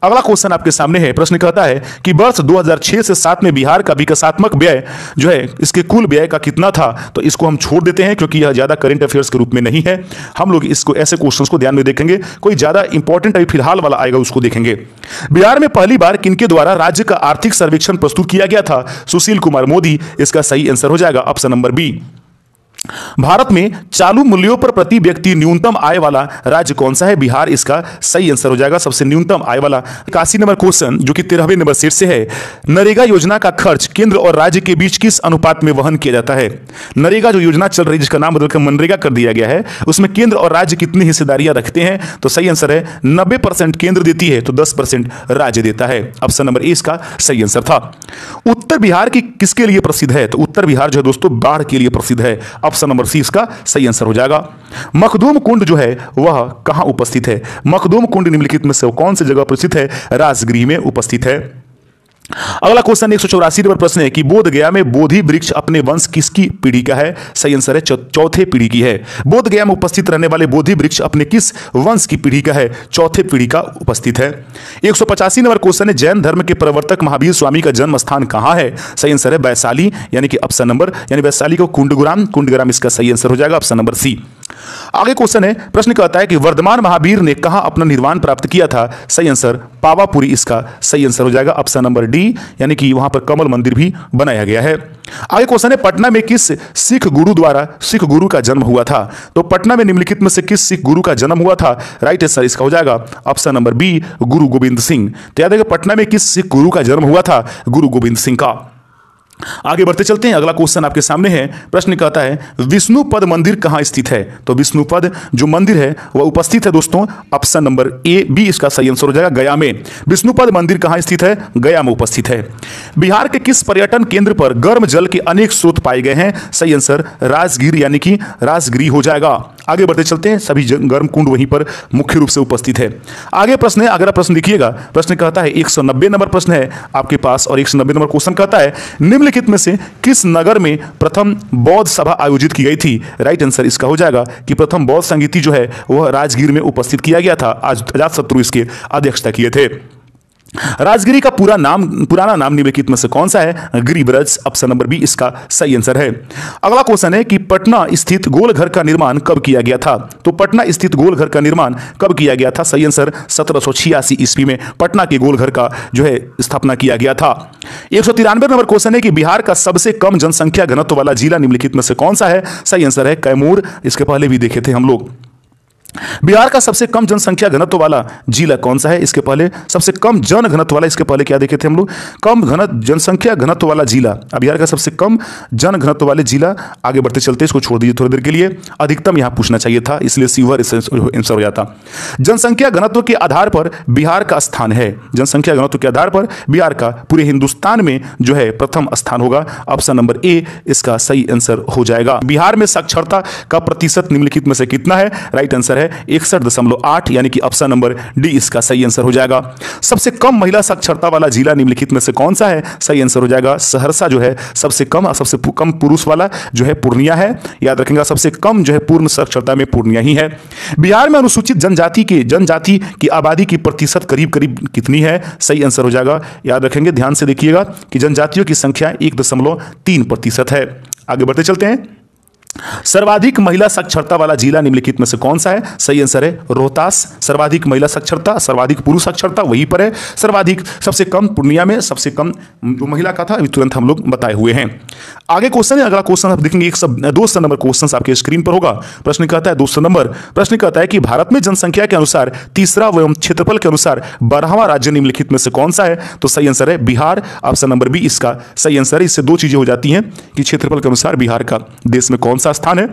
अगला क्वेश्चन आपके सामने है, प्रश्न कहता है कि वर्ष 2006 से 7 में बिहार का विकासात्मक व्यय जो है इसके कुल व्यय का कितना था? तो इसको हम छोड़ देते हैं क्योंकि यह ज्यादा करंट अफेयर्स के रूप में नहीं है। हम लोग इसको ऐसे क्वेश्चंस को ध्यान में देखेंगे, कोई ज्यादा इंपॉर्टेंट अभी फिलहाल वाला आएगा उसको देखेंगे। बिहार में पहली बार किनके द्वारा राज्य का आर्थिक सर्वेक्षण प्रस्तुत किया गया था? सुशील कुमार मोदी इसका सही आंसर हो जाएगा, ऑप्शन नंबर बी। भारत में चालू मूल्यों पर प्रति व्यक्ति न्यूनतम आय वाला राज्य कौन सा है? बिहार इसका सही आंसर हो जाएगा, सबसे न्यूनतम आय वाला। 81 नंबर क्वेश्चन जो कि 13वें नंबर सेट से है, नरेगा योजना का खर्च केंद्र और राज्य के बीच किस अनुपात में वहन किया जाता है? नरेगा जो योजना चल रही है जिसका नाम बदलकर मनरेगा कर दिया गया है, उसमें केंद्र और राज्य कितनी हिस्सेदारियां रखते हैं? तो सही आंसर है 90% केंद्र देती है तो 10% राज्य देता है, ऑप्शन नंबर ए इसका सही आंसर था। उत्तर बिहार की किसके लिए प्रसिद्ध है? तो उत्तर बिहार जो है दोस्तों बाढ़ के लिए प्रसिद्ध है, ऑप्शन नंबर सी इसका सही आंसर हो जाएगा। मखदूम कुंड जो है वह कहां उपस्थित है? मखदूम कुंड निम्नलिखित में से कौन सी जगह प्रस्थित है? राजगृह में उपस्थित है। अगला क्वेश्चन 184 नंबर प्रश्न है कि बोध गया में बोधि वृक्ष अपने वंश किसकी पीढ़ी का है? सही आंसर है चौथे पीढ़ी की है। बोध गया में उपस्थित रहने वाले बोधि वृक्ष अपने किस वंश की पीढ़ी का है? चौथे पीढ़ी का उपस्थित है। 185 नंबर क्वेश्चन है, जैन धर्म के प्रवर्तक महावीर स्वामी का जन्म स्थान कहां है? सही आंसर है वैशाली, यानी कि ऑप्शन नंबर यानी वैशाली को कुंडग्राम इसका सही आंसर हो जाएगा, ऑप्शन नंबर सी। आगे क्वेश्चन है, प्रश्न कहता है कि वर्धमान महावीर ने कहां अपना निर्वाण प्राप्त किया था? सही आंसर पावापुरी इसका सही आंसर हो जाएगा, ऑप्शन नंबर डी, यानी कि वहां पर कमल मंदिर भी बनाया गया है। आगे क्वेश्चन है, पटना में किस सिख गुरु द्वारा सिख गुरु का जन्म हुआ था? तो पटना में निम्नलिखित में से किस सिख गुरु का जन्म हुआ था? राइट आंसर इसका हो जाएगा ऑप्शन नंबर बी, गुरु गोविंद सिंह। तो याद रखिए पटना में किस सिख गुरु का जन्म हुआ था? गुरु गोविंद सिंह का। आगे बढ़ते चलते हैं। अगला क्वेश्चन आपके सामने है, प्रश्न कहता है विष्णुपद मंदिर कहां स्थित है? तो विष्णुपद जो मंदिर है वह उपस्थित है दोस्तों, ऑप्शन नंबर ए बी इसका सही आंसर हो जाएगा, गया में। विष्णुपद मंदिर कहां स्थित है? गया में उपस्थित है। बिहार के किस पर्यटन केंद्र पर गर्म जल के अनेक स्रोत पाए गए हैं? सही आंसर राजगीर, यानी कि राजगीर हो जाएगा। आगे बढ़ते चलते हैं, सभी गर्म कुंड वहीं पर मुख्य रूप से उपस्थित है। आगे प्रश्न है, अगला प्रश्न देखिएगा, प्रश्न कहता है 190 नंबर प्रश्न है आपके पास और 190 नंबर क्वेश्चन कहता है निम्नलिखित में से किस नगर में प्रथम बौद्ध सभा आयोजित की गई थी? राइट आंसर इसका हो जाएगा कि प्रथम बौद्ध संगीति जो है वह राजगीर में उपस्थित किया गया था। आज अजातशत्रु इसके अध्यक्षता किए थे। राजगिरी का पुराना नाम निम्नलिखित में से कौन सा है? गिरिब्रज, ऑप्शन नंबर बी इसका सही आंसर है। अगला क्वेश्चन है कि पटना स्थित गोलघर का निर्माण कब किया गया था? तो पटना स्थित गोलघर का निर्माण कब किया गया था? सही आंसर 1786 ईस्वी में पटना के गोलघर का जो है स्थापना किया गया था। 193 नंबर क्वेश्चन है कि बिहार का सबसे कम जनसंख्या घनत्व वाला जिला निम्नलिखित में से कौन सा है? सही आंसर है कैमूर, इसके पहले भी देखे थे हम लोग। बिहार का सबसे कम जनसंख्या घनत्व वाला जिला कौन सा है? इसके पहले सबसे कम जन घनत्व वाला, इसके पहले क्या देखे थे हम लोग? कम जनसंख्या घनत्व वाला जिला। अब बिहार का सबसे कम जन घनत्व वाले जिला। आगे बढ़ते चलते इसको छोड़ दीजिए थोड़ी देर के लिए, अधिकतम यहां पूछना चाहिए था, इसलिए सीवर आंसर हो जाता। जनसंख्या घनत्व के आधार पर बिहार का स्थान है, जनसंख्या घनत्व के आधार पर बिहार का पूरे हिंदुस्तान में जो है प्रथम स्थान होगा, ऑप्शन नंबर ए इसका सही आंसर हो जाएगा। बिहार में साक्षरता का प्रतिशत निम्नलिखित में से कितना है? राइट आंसर है 61.8, यानी कि ऑप्शन नंबर डी इसका सही आंसर हो जाएगा। सबसे कम महिला साक्षरता वाला जिला निम्नलिखित में से कौन सा है? सही आंसर हो जाएगा सहरसा जो है सबसे कम, और सबसे कम पुरुष वाला जो है पूर्णिया है। याद रखेंगे सबसे कम जो है पूर्ण साक्षरता में पूर्णिया ही है। बिहार में अनुसूचित जनजाति की आबादी की प्रतिशत करीब करीब कितनी है? सही आंसर हो जाएगा, याद रखेंगे, ध्यान से देखिएगा कि जनजातियों की संख्या 1.3% है। आगे बढ़ते चलते हैं। सर्वाधिक महिला साक्षरता वाला जिला निम्नलिखित में से कौन सा है? सही आंसर है रोहतास। सर्वाधिक महिला साक्षरता, सर्वाधिक पुरुष साक्षरता वहीं पर है। सर्वाधिक सबसे कम पूर्णिया में, सबसे कम जो महिला का था अभी तुरंत हम लोग बताए हुए हैं। आगे क्वेश्चन है, अगला क्वेश्चन आप देखेंगे 200 नंबर क्वेश्चन आपके स्क्रीन पर होगा। प्रश्न कहता है 200 नंबर, प्रश्न कहता है कि भारत में जनसंख्या के अनुसार तीसरा एवं क्षेत्रफल के अनुसार 12वां राज्य निम्नलिखित में से कौन सा है? तो सही आंसर है बिहार, ऑप्शन नंबर बी इसका सही आंसर है। इससे दो चीजें हो जाती हैं कि क्षेत्रफल के अनुसार बिहार का देश में कौन सा स्थान है।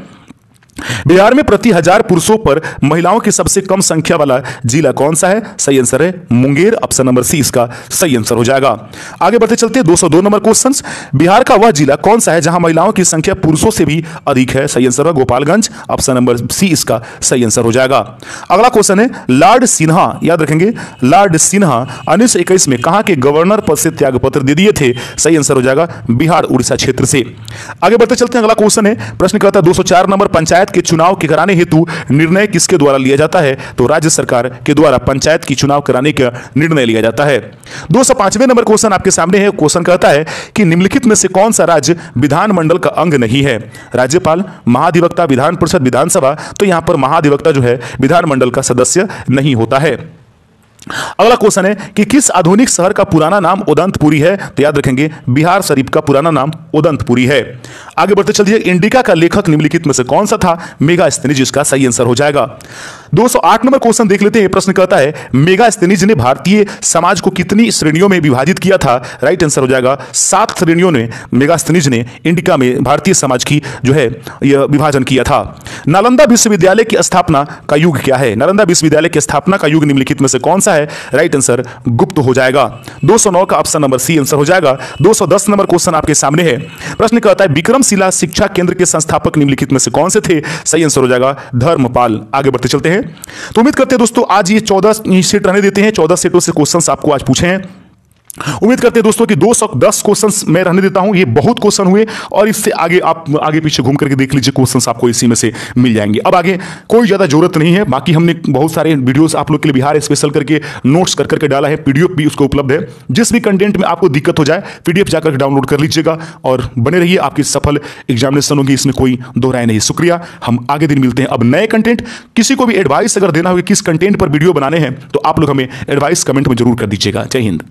बिहार में प्रति 1000 पुरुषों पर महिलाओं की सबसे कम संख्या वाला जिला कौन सा है? सही आंसर है मुंगेर। ऑप्शन नंबर सी इसका सही आंसर हो जाएगा। आगे बढ़ते चलते हैं 202 नंबर क्वेश्चन। बिहार का वह जिला कौन सा है जहां महिलाओं की संख्या पुरुषों से भी अधिक है? सही आंसर है गोपालगंज। ऑप्शन नंबर सी इसका सही आंसर हो जाएगा। अगला क्वेश्चन है लॉर्ड सिन्हा, याद रखेंगे लॉर्ड सिन्हा 1921 में कहां के गवर्नर पद से त्यागपत्र दे दिए थे? सही आंसर हो जाएगा बिहार उड़ीसा क्षेत्र से। आगे बढ़ते चलते हैं, अगला क्वेश्चन है प्रश्नकर्ता 204 नंबर, पंचायत के चुनाव के कराने हेतु निर्णय किसके द्वारा लिया जाता है? तो राज्य सरकार के द्वारा पंचायत की चुनाव कराने का निर्णय लिया जाता है। 205वें नंबर क्वेश्चन आपके सामने है। क्वेश्चन कहता है कि निम्नलिखित में से कौन सा राज्य विधानमंडल का अंग नहीं है? राज्यपाल, महाधिवक्ता, विधान परिषद, विधानसभा। तो यहां पर महाधिवक्ता जो है विधानमंडल का सदस्य नहीं होता है। अगला क्वेश्चन है कि किस आधुनिक शहर का पुराना नाम उदंतपुरी है? तो याद रखेंगे बिहार शरीफ का पुराना नाम उदंतपुरी है। आगे बढ़ते चलिए, इंडिका का लेखक निम्नलिखित में से कौन सा था? मेगास्थनीज इसका सही आंसर हो जाएगा। 208 नंबर क्वेश्चन देख लेते हैं। प्रश्न कहता है मेगास्थनीज ने भारतीय समाज को कितनी श्रेणियों में विभाजित किया था? राइट आंसर हो जाएगा 7 श्रेणियों में मेगास्थनीज ने इंडिका में भारतीय समाज की जो है यह विभाजन किया था। नालंदा विश्वविद्यालय की स्थापना का युग क्या है? नालंदा विश्वविद्यालय की स्थापना का युग निम्नलिखित में से कौन सा है? राइट आंसर गुप्त हो जाएगा। 209 का ऑप्शन नंबर सी आंसर हो जाएगा। 210 नंबर क्वेश्चन आपके सामने है। प्रश्न कहता है विक्रमशिला शिक्षा केंद्र के संस्थापक निम्नलिखित में से कौन से थे? सही आंसर हो जाएगा धर्मपाल। आगे बढ़ते चलते हैं, तो उम्मीद करते हैं दोस्तों आज ये 14 सेट रहने देते हैं। 14 सेटों से क्वेश्चंस आपको आज पूछे हैं। उम्मीद करते हैं दोस्तों कि 210 क्वेश्चंस मैं रहने देता हूं। ये बहुत क्वेश्चन हुए और इससे आगे आप आगे पीछे घूम करके देख लीजिए, क्वेश्चंस आपको इसी में से मिल जाएंगे। अब आगे कोई ज्यादा जरूरत नहीं है। बाकी हमने बहुत सारे वीडियोस आप लोग के लिए बिहार स्पेशल करके नोट्स कर करके डाला है, पीडीएफ भी उसको उपलब्ध है। जिस भी कंटेंट में आपको दिक्कत हो जाए पीडीएफ जाकर डाउनलोड कर लीजिएगा और बने रहिए, आपकी सफल एग्जामिनेशन होगी, इसमें कोई दो राय नहीं। शुक्रिया, हम आगे दिन मिलते हैं। अब नए कंटेंट, किसी को भी एडवाइस अगर देना होगा किस कंटेंट पर वीडियो बनाने हैं तो आप लोग हमें एडवाइस कमेंट में जरूर कर दीजिएगा। जय हिंद।